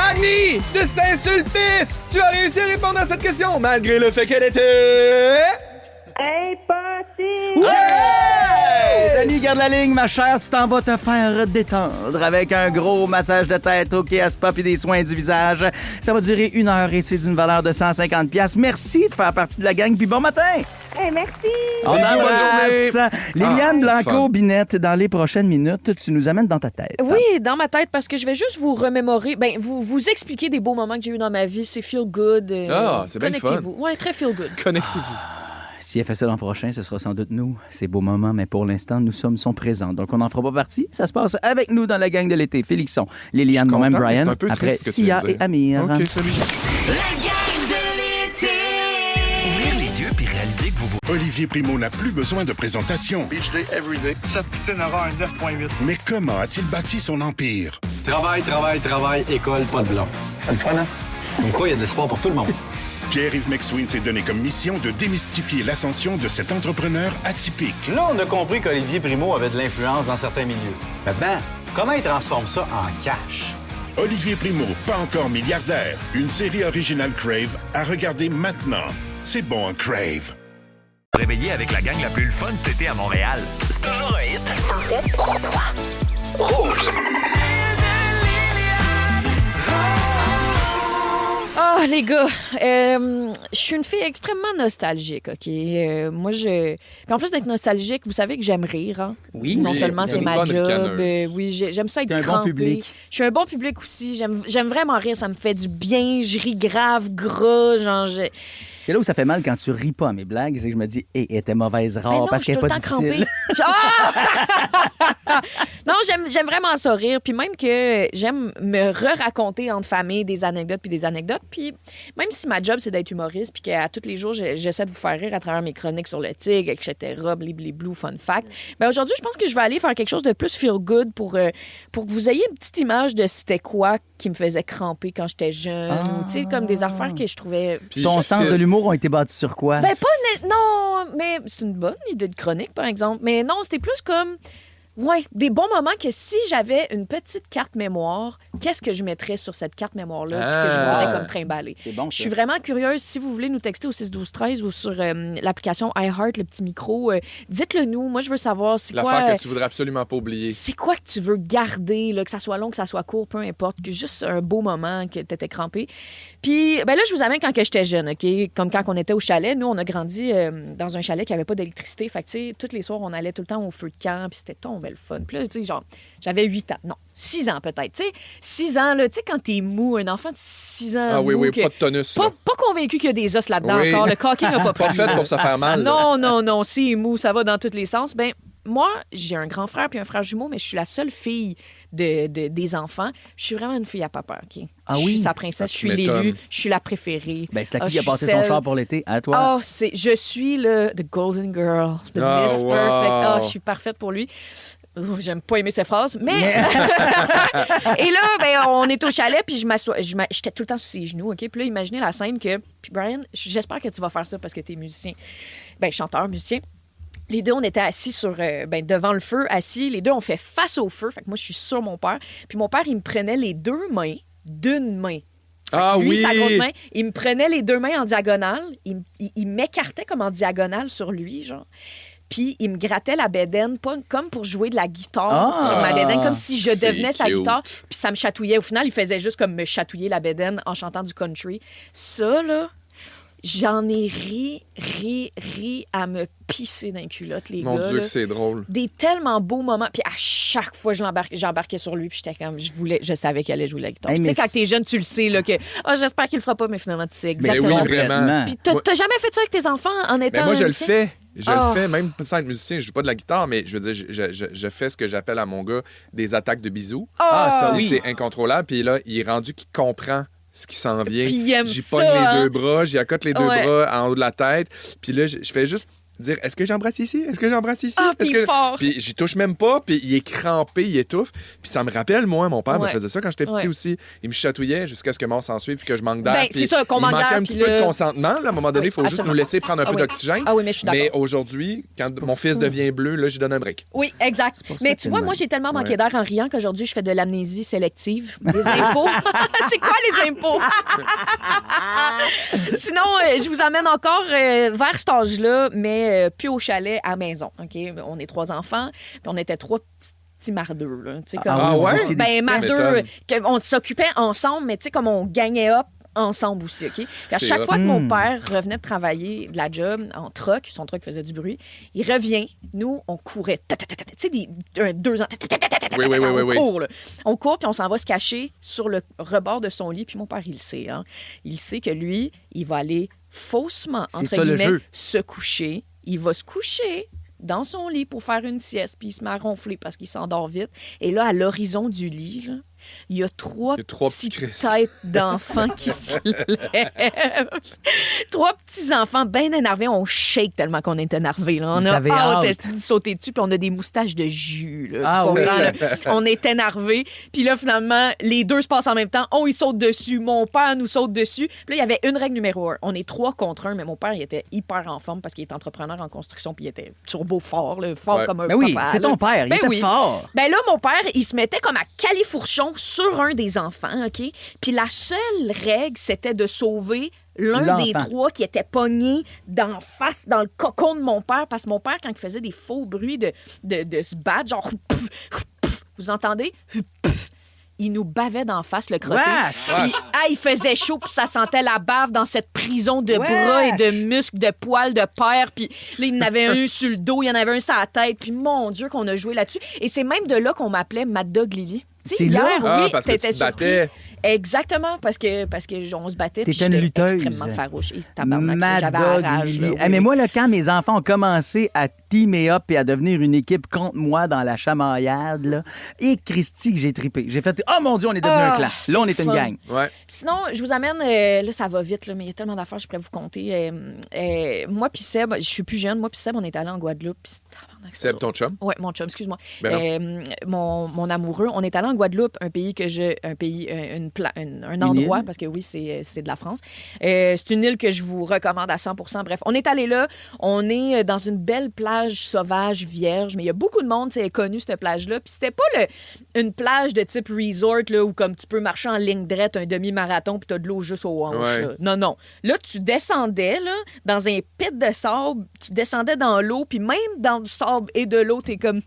Annie de Saint-Sulpice! Tu as réussi à répondre à cette question, malgré le fait qu'elle était... Impossible! Ouais! Annie, garde la ligne, ma chère. Tu t'en vas te faire détendre avec un gros massage de tête au Chaos Spa et des soins du visage. Ça va durer 1 heure et c'est d'une valeur de 150$. Merci de faire partie de la gang, puis bon matin! Merci! On Bisous, bonne journée! Liliane Blanco-Binette, dans les prochaines minutes, tu nous amènes dans ta tête. Oui, dans ma tête, parce que je vais juste vous remémorer, vous expliquer des beaux moments que j'ai eu dans ma vie. C'est feel good. C'est bien le fun. Connectez-vous. Oui, très feel good. Connectez-vous. Si elle fait ça l'an prochain, ce sera sans doute nous. C'est beau moment, mais pour l'instant, nous sommes son présent. Donc, on n'en fera pas partie. Ça se passe avec nous dans la gang de l'été. Félixon, Liliane, moi-même, Brian. Après Sia et Amir. OK, salut. La gang de l'été. Ouvrir les yeux puis réaliser que vous vous Olivier Primo n'a plus besoin de présentation. Beach day, everyday. Sa poutine aura un 9.8. Mais comment a-t-il bâti son empire? Travail, école, pas de blond. C'est le fun, hein? Comme quoi, il y a de l'espoir pour tout le monde. Pierre-Yves McSween s'est donné comme mission de démystifier l'ascension de cet entrepreneur atypique. Là, on a compris qu'Olivier Primo avait de l'influence dans certains milieux. Maintenant, comment il transforme ça en cash? Olivier Primo, pas encore milliardaire. Une série originale Crave à regarder maintenant. C'est bon, un Crave. Réveillé avec la gang la plus le fun cet été à Montréal. C'est toujours un hit. En fait, 3. Rouge. Ah, les gars, je suis une fille extrêmement nostalgique, OK? Moi, Puis en plus d'être nostalgique, vous savez que j'aime rire, hein? Oui. Non seulement c'est ma job, oui, j'aime ça être T'es un crampée. bon public. Je suis un bon public aussi. J'aime vraiment rire, ça me fait du bien. Je ris grave, gras, genre... C'est là où ça fait mal quand tu ris pas à mes blagues, c'est que je me dis, hey, elle était mauvaise rare non, parce qu'elle est pas difficile. Non, j'aime vraiment ça rire. Puis même que j'aime me re-raconter entre familles des anecdotes. Puis même si ma job, c'est d'être humoriste, puis qu'à tous les jours, j'essaie de vous faire rire à travers mes chroniques sur le tigre, etc., blibli-blou, fun fact. Ben aujourd'hui, je pense que je vais aller faire quelque chose de plus feel-good pour que vous ayez une petite image de c'était quoi qui me faisait cramper quand j'étais jeune. Ou, tu sais, comme des affaires que je trouvais... Puis ton sens de l'humour ont été bâtis sur quoi? Ben, non, mais c'est une bonne idée de chronique, par exemple. Mais non, c'était plus comme... Ouais, des bons moments que si j'avais une petite carte mémoire, qu'est-ce que je mettrais sur cette carte mémoire-là puis que je voudrais comme trimballer? C'est bon, ça. Je suis vraiment curieuse. Si vous voulez nous texter au 6-12-13 ou sur l'application iHeart, le petit micro, dites-le nous. Moi, je veux savoir c'est quoi... L'affaire que tu voudrais absolument pas oublier. C'est quoi que tu veux garder, là, que ça soit long, que ça soit court, peu importe, que juste un beau moment que t'étais crampé. Puis, ben là, je vous amène quand que j'étais jeune, OK? Comme quand on était au chalet. Nous, on a grandi dans un chalet qui avait pas d'électricité. Fait que, tu sais, tous les soirs, on allait tout le temps au feu de camp, puis c'était tombé le fun. Puis là, tu sais, genre, j'avais 8 ans. Non, 6 ans peut-être. Tu sais, 6 ans, là, tu sais, quand t'es mou, un enfant de 6 ans. Ah oui, mou, oui, que... pas de tonus. Pas convaincu qu'il y a des os là-dedans encore. Le caquet n'a pas pris. C'est pas fait pour se faire mal. Non, c'est mou, ça va dans tous les sens. Ben, moi, j'ai un grand frère puis un frère jumeau, mais je suis la seule fille des enfants. Je suis vraiment une fille à pas peur, OK? Ah je oui? suis sa princesse, je suis l'élu, je suis la préférée. Ben, c'est la qui a passé son char pour l'été, à toi. Je suis the golden girl, the Miss Perfect. Je suis parfaite pour lui. J'aime pas aimer ces phrases, mais... Et là, ben, on est au chalet, puis je m'assois. J'étais tout le temps sur ses genoux, OK? Puis là, imaginez la scène que... Puis Brian, j'espère que tu vas faire ça parce que t'es musicien. Ben, chanteur, musicien. Les deux, on était assis devant le feu, assis. Les deux, on fait face au feu. Fait que moi, je suis sur mon père. Puis mon père, il me prenait les deux mains d'une main. Lui, sa grosse main, il me prenait les deux mains en diagonale. Il m'écartait comme en diagonale sur lui, genre. Puis il me grattait la bédaine, pas comme pour jouer de la guitare sur ma bédaine, comme si je devenais sa guitare. Puis ça me chatouillait. Au final, il faisait juste comme me chatouiller la bédaine en chantant du country. Ça, là... J'en ai ri à me pisser dans les culottes, les gars. Mon Dieu, que c'est drôle. Des tellement beaux moments. Puis à chaque fois, j'embarquais sur lui, puis j'étais comme, je savais qu'il allait jouer la guitare. Tu sais, quand t'es jeune, tu le sais, là, que j'espère qu'il le fera pas, mais finalement, tu sais exactement. Mais oui, vraiment. Puis t'as jamais fait ça avec tes enfants en étant. Mais moi, je le musicien? fais. Je le fais, même sans être musicien, je joue pas de la guitare, mais je veux dire, je fais ce que j'appelle à mon gars des attaques de bisous. Ça, oui. C'est incontrôlable. Puis là, il est rendu qu'il comprend ce qui s'en vient. J'y pogne les deux bras, j'y accote les deux bras en haut de la tête. Puis là, je fais juste dire, est-ce que j'embrasse ici? Est-ce que j'embrasse ici? Puis j'y touche même pas, puis il est crampé, il étouffe. Puis ça me rappelle, moi, mon père me faisait ça quand j'étais petit aussi. Il me chatouillait jusqu'à ce que mort s'en suive puis que je manque d'air. Ben, c'est ça, qu'on manque d'air. Il manquait un petit peu de consentement. Là, à un moment donné, il faut juste nous laisser prendre un peu d'oxygène. Ah oui, mais je suis d'accord. Mais aujourd'hui, quand mon fils devient bleu, là, je lui donne un break. Oui, exact. Mais tu vois, moi, j'ai tellement manqué d'air en riant qu'aujourd'hui, je fais de l'amnésie sélective. Les impôts. C'est quoi les impôts? Sinon, je vous amène encore vers cet âge-là, mais plus au chalet, à maison. OK? On est 3 enfants, puis on était 3 petits mardeux. Là. Ouais? Ben, mardeux, on s'occupait ensemble, mais tu sais, comme on gagnait up ensemble aussi, OK? À chaque fois que mon père revenait de travailler de la job en truck, son truck faisait du bruit, il revient, nous, on courait. Tu sais, 2 ans. On court, là. On court, puis on s'en va se cacher sur le rebord de son lit, puis mon père, il le sait. Hein? Il sait que lui, il va aller faussement, entre guillemets, se coucher. Il va se coucher dans son lit pour faire une sieste, puis il se met à ronfler parce qu'il s'endort vite. Et là, à l'horizon du lit, là, il y a trois petits petites têtes d'enfants qui se lèvent. 3 petits enfants bien énervés. On shake tellement qu'on est énervés. Là. On Vous a avez hâte hâte. de sauter dessus, puis on a des moustaches de jus. Là, Ah tu oui. comprends, là? On est énervés. Puis là, finalement, les deux se passent en même temps. On y saute dessus. Mon père nous saute dessus. Puis là, il y avait une règle numéro 1. On est 3 contre 1, mais mon père, il était hyper en forme parce qu'il est entrepreneur en construction, puis il était turbo fort, là, fort comme un Ben oui, papa, c'est là. ton père, il était fort. Ben là, mon père, il se mettait comme à califourchon sur un des enfants, OK? Puis la seule règle, c'était de sauver l'un des L'enfant. 3 qui était pogné d'en face, dans le cocon de mon père, parce que mon père, quand il faisait des faux bruits de se battre, genre... Vous entendez? Il nous bavait d'en face, le crotté. Puis, il faisait chaud, puis ça sentait la bave dans cette prison de bras et de muscles, de poils, de père. Puis là, il y en avait un sur le dos, il y en avait un sur la tête. Puis mon Dieu, qu'on a joué là-dessus. Et c'est même de là qu'on m'appelait Mad Dog Lily. Tu sais, C'est hier, là? oui, parce que t'étais tu te surpris. battais. Exactement, parce que on se battait. Puis T'étais une j'étais lutteuse. extrêmement farouche. Et tabarnak, Mad j'avais la Dog rage. Lily. Là, oui, Ah, mais oui. moi, là, quand mes enfants ont commencé à teamer up et à devenir une équipe contre moi dans la chamaillade, là, et Christy, que j'ai trippé. J'ai fait, oh mon Dieu, on est devenu un clan. c'est Là, on est le une fun. gang. Sinon, je vous amène, là, ça va vite, là, mais il y a tellement d'affaires, je pourrais vous compter. Moi puis Seb, je suis plus jeune, moi puis Seb, on est allé en Guadeloupe. Puis Seb, ton chum? Oui, mon chum, excuse-moi. Ben mon amoureux, on est allé en Guadeloupe, un endroit, île? parce que oui, c'est de la France. C'est une île que je vous recommande à 100%. Bref, on est allé là, on est dans une belle plage sauvage, vierge, mais il y a beaucoup de monde, c'est connu, cette plage-là. Puis c'était pas une plage de type resort, là, où comme tu peux marcher en ligne droite un demi-marathon, puis t'as de l'eau juste aux hanches. Ouais. Là. Non, non. Là, tu descendais, là, dans un pit de sable, tu descendais dans l'eau, puis même dans du sable et de l'eau, t'es comme,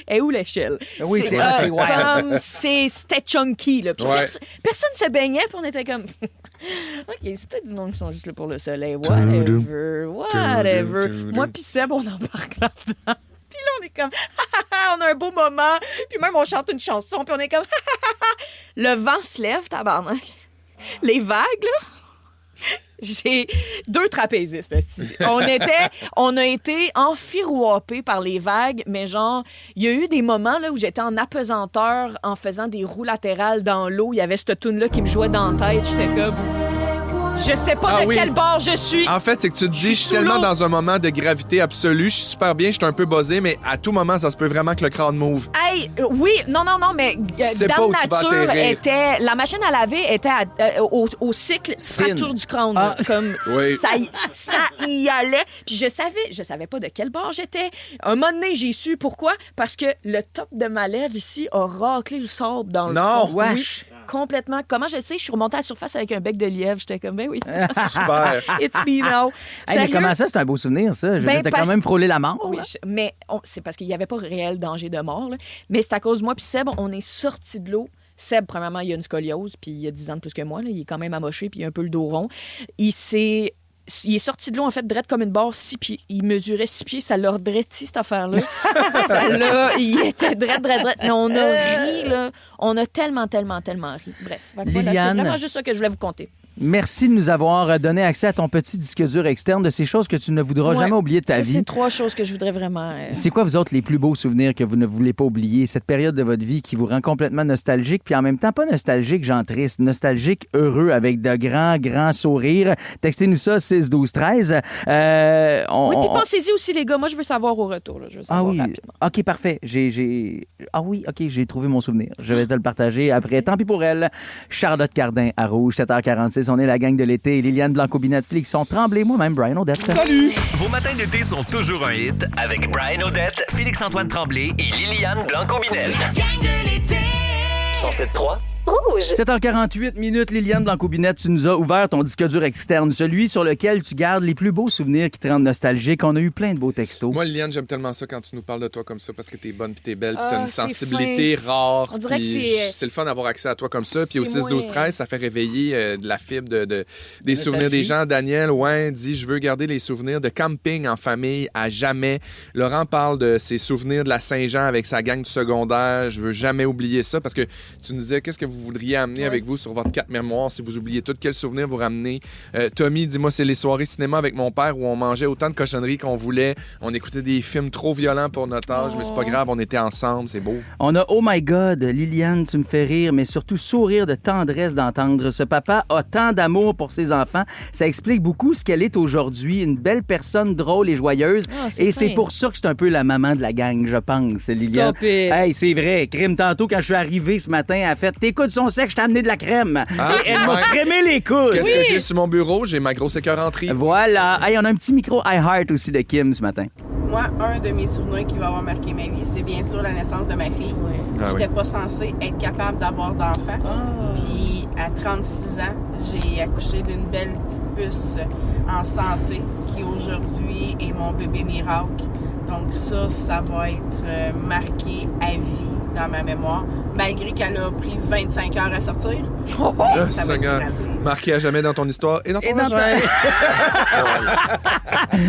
et où l'échelle? Oui, c'est vrai, c'est wild. comme, c'était chunky, là. Puis Ouais. personne se baignait, puis on était comme, OK, c'est peut-être du monde qui sont juste là pour le soleil. Whatever. Moi, puis Seb, on embarque là-dedans. Puis là, on est comme, on a un beau moment. Puis même, on chante une chanson, puis on est comme, le vent se lève, tabarnak. Les vagues, là. J'ai 2 trapézistes. esti. On a été enfirouapés par les vagues, mais genre, il y a eu des moments là, où j'étais en apesanteur en faisant des roues latérales dans l'eau. Il y avait cette toune-là qui me jouait dans la tête. J'étais comme... Je sais pas de quel bord je suis. En fait, c'est que tu te dis, je suis sous tellement l'eau. dans un moment de gravité absolue, je suis super bien, je suis un peu buzzé, mais à tout moment, ça se peut vraiment que le crâne move. Hey, oui, non, mais sais pas Dame où tu vas Nature atterrir. était... La machine à laver était au cycle fracture du crâne. là. Comme Oui. ça y allait. Puis je savais pas de quel bord j'étais. Un moment donné, j'ai su pourquoi. Parce que le top de ma lèvre ici a raclé le sable dans le Non, fond. wesh. Oui, complètement. Comment je sais? Je suis remontée à la surface avec un bec de lièvre. J'étais comme, ben oui. Super. It's me now. Hey, mais Sérieux? comment ça, c'est un beau souvenir, ça? Je veux Ben, dire, t'as quand parce- même frôlé la mort. Oui, là. mais c'est parce qu'il n'y avait pas réel danger de mort. Là. Mais c'est à cause de moi puis Seb, on est sortis de l'eau. Seb, premièrement, il a une scoliose, puis il a 10 ans de plus que moi. Là. Il est quand même amoché, puis il a un peu le dos rond. Il est sorti de l'eau, en fait, drette comme une barre, 6 pieds. Il mesurait 6 pieds, ça l'a redrêti, cette affaire-là. Il était drette. Mais on a ri, là. On a tellement ri. Bref, fait que voilà, c'est Liliane. vraiment juste ça que je voulais vous conter. Merci de nous avoir donné accès à ton petit disque dur externe de ces choses que tu ne voudras Ouais. jamais oublier de ta Ça, vie. c'est 3 choses que je voudrais vraiment... C'est quoi, vous autres, les plus beaux souvenirs que vous ne voulez pas oublier? Cette période de votre vie qui vous rend complètement nostalgique, puis en même temps, pas nostalgique, genre triste, nostalgique, heureux, avec de grands sourires. Textez-nous ça, 6 12 13. Oui, puis pensez-y aussi, les gars. Moi, je veux savoir au retour. Là. Je veux Ah savoir oui, rapidement. OK, parfait. Ah oui, OK, j'ai trouvé mon souvenir. Je vais te le partager après. Tant pis pour elle. Charlotte Cardin à Rouge, 7h46. On est la gang de l'été. Liliane Blanco-Binette, Félixon Tremblay, moi-même, Brian Odette. Salut! Vos matins d'été sont toujours un hit avec Brian Odette, Félix-Antoine Tremblay et Liliane Blanco-Binette. La gang de l'été. 107.3 Rouge. 7h48 minutes, Liliane Blanco-Binette, tu nous as ouvert ton disque dur externe, celui sur lequel tu gardes les plus beaux souvenirs qui te rendent nostalgique. On a eu plein de beaux textos. Moi, Liliane, j'aime tellement ça quand tu nous parles de toi comme ça parce que t'es bonne puis t'es belle puis Ah, t'as une c'est sensibilité fin. rare. On dirait puis que c'est- c'est le fun d'avoir accès à toi comme ça. Puis au C'est 6 12 moins- 13, ça fait réveiller de la fibre des souvenirs des gens. Daniel, dit je veux garder les souvenirs de camping en famille à jamais. Laurent parle de ses souvenirs de la Saint-Jean avec sa gang du secondaire. Je veux jamais oublier ça parce que tu nous disais qu'est-ce que vous voudriez pouviez amener avec vous sur votre carte mémoire si vous oubliez tout. Quel souvenir vous ramenez? Tommy, dis-moi, c'est les soirées cinéma avec mon père où on mangeait autant de cochonneries qu'on voulait. On écoutait des films trop violents pour notre âge, mais c'est pas grave, on était ensemble, c'est beau. On a Oh my God, Liliane, tu me fais rire, mais surtout sourire de tendresse d'entendre. Ce papa a tant d'amour pour ses enfants. Ça explique beaucoup ce qu'elle est aujourd'hui. Une belle personne drôle et joyeuse. Et c'est pour ça que c'est un peu la maman de la gang, je pense, Liliane. Stop it. Hey, c'est vrai. Crème, tantôt, quand je suis arrivé ce matin, elle a fait « T'écoutes son sexe, je t'ai amené de la crème. Et elle m'a crémé les coudes. Qu'est-ce que j'ai sur mon bureau? J'ai ma grosse écœuranterie. Voilà. Hey, on a un petit micro iHeart aussi de Kim ce matin. Moi, un de mes souvenirs qui va avoir marqué ma vie, c'est bien sûr la naissance de ma fille. J'étais pas censée être capable d'avoir d'enfant. Puis à 36 ans, j'ai accouché d'une belle petite puce en santé qui aujourd'hui est mon bébé miracle. Donc ça va être marqué à vie dans ma mémoire, malgré qu'elle a pris 25 heures à sortir. Ça va être gravé. Marqué à jamais dans ton histoire et dans ton vagin.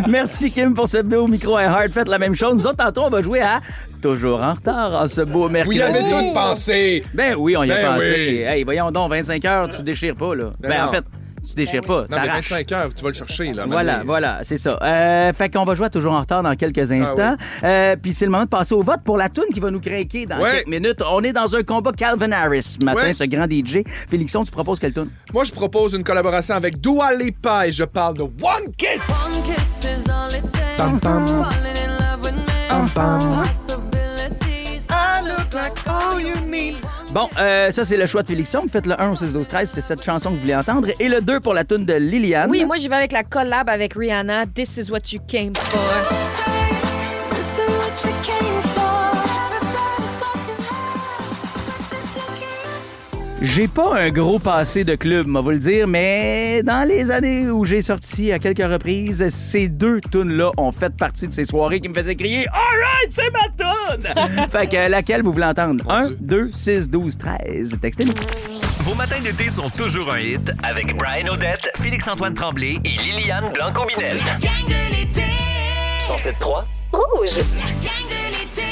Merci, Kim, pour ce beau micro iHeart. Faites la même chose. Nous autres, tantôt, on va jouer à Toujours en retard en ce beau mercredi. Vous y avez tout pensé. Ben oui, on y a pensé. Oui. Hey, voyons donc, 25 heures, tu déchires pas, là. Ben en fait, tu déchires pas. Non, mais 25 heures, tu vas le chercher, là. Voilà, c'est ça. Fait qu'on va jouer à Toujours en retard dans quelques instants. Puis c'est le moment de passer au vote pour la toune qui va nous craquer dans quelques minutes. On est dans un combat Calvin Harris ce matin, ce grand DJ. Félixon, tu proposes quelle toune? Moi, je propose une collaboration avec Dua Lipa et je parle de One Kiss. One kiss is all it takes. Pam, pam. Falling in love with me. Pam, pam. Possibilities. I look like all you need. Bon, ça, c'est le choix de Félixon. Faites le 1 au 6 12 13, c'est cette chanson que vous voulez entendre. Et le 2 pour la toune de Liliane. Oui, moi, j'y vais avec la collab avec Rihanna. This is what you came for. This is what you came for. J'ai pas un gros passé de club, on va le dire, mais dans les années où j'ai sorti à quelques reprises, ces deux tunes-là ont fait partie de ces soirées qui me faisaient crier « Alright, c'est ma tune! » Fait que laquelle vous voulez entendre? 1, 2, 6, 12, 13. Textez-nous. Vos matins d'été sont toujours un hit avec Brian Odette, Félix-Antoine Tremblay et Liliane Blanco-Binel. La gang de l'été. 107.3 Rouge. La gang de l'été.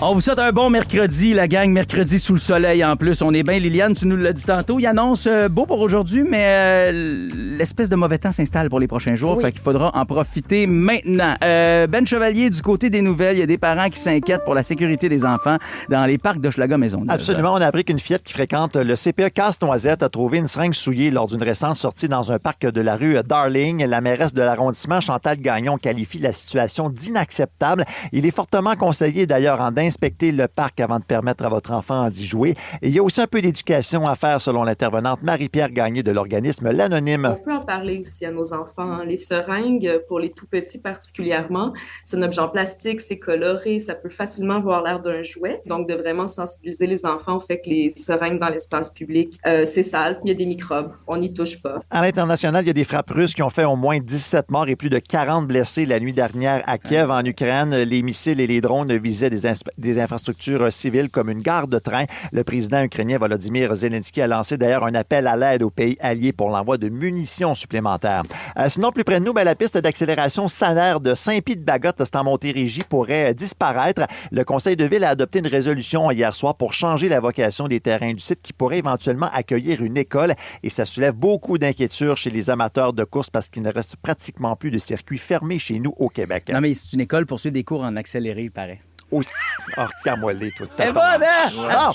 On vous souhaite un bon mercredi, la gang. Mercredi sous le soleil en plus. On est bien, Liliane, tu nous l'as dit tantôt. Il annonce beau pour aujourd'hui, mais l'espèce de mauvais temps s'installe pour les prochains jours. Fait qu'il faudra en profiter maintenant. Ben Chevalier, du côté des nouvelles, il y a des parents qui s'inquiètent pour la sécurité des enfants dans les parcs d'Hochelaga-Maisonneuve. Absolument. On a appris qu'une fillette qui fréquente le CPE Casse-Noisette a trouvé une seringue souillée lors d'une récente sortie dans un parc de la rue Darling. La mairesse de l'arrondissement, Chantal Gagnon, qualifie la situation d'inacceptable. Il est fortement conseillé d'ailleurs d'inspecter le parc avant de permettre à votre enfant d'y jouer. Et il y a aussi un peu d'éducation à faire selon l'intervenante Marie-Pierre Gagné de l'organisme L'Anonyme. On peut en parler aussi à nos enfants. Les seringues, pour les tout-petits particulièrement, c'est un objet en plastique, c'est coloré, ça peut facilement avoir l'air d'un jouet. Donc, de vraiment sensibiliser les enfants au fait que les seringues dans l'espace public, c'est sale, il y a des microbes, on n'y touche pas. À l'international, il y a des frappes russes qui ont fait au moins 17 morts et plus de 40 blessés la nuit dernière à Kiev, en Ukraine. Les missiles et les drones visaient des infrastructures civiles comme une gare de train. Le président ukrainien Volodymyr Zelensky a lancé d'ailleurs un appel à l'aide aux pays alliés pour l'envoi de munitions supplémentaires. Sinon, plus près de nous, la piste d'accélération Sanaire de Saint-Pie-de-Bagotte, c'est en Montérégie, pourrait disparaître. Le conseil de ville a adopté une résolution hier soir pour changer la vocation des terrains du site qui pourrait éventuellement accueillir une école. Et ça soulève beaucoup d'inquiétudes chez les amateurs de course parce qu'il ne reste pratiquement plus de circuits fermés chez nous au Québec. Non, mais c'est une école pour suivre des cours en accéléré, il paraît. Aussi. Oh, camoilé, tout le temps. Et voilà!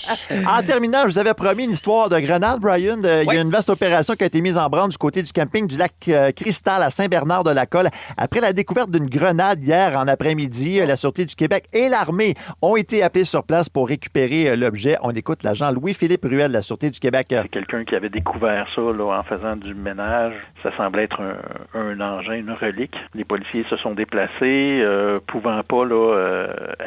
En terminant, je vous avais promis une histoire de grenade, Brian. Il y a une vaste opération qui a été mise en branle du côté du camping du lac Cristal à Saint-Bernard-de-la-Colle. Après la découverte d'une grenade hier en après-midi, la Sûreté du Québec et l'armée ont été appelés sur place pour récupérer l'objet. On écoute l'agent Louis-Philippe Ruel de la Sûreté du Québec. C'est quelqu'un qui avait découvert ça là, en faisant du ménage. Ça semblait être un engin, une relique. Les policiers se sont déplacés, pouvant pas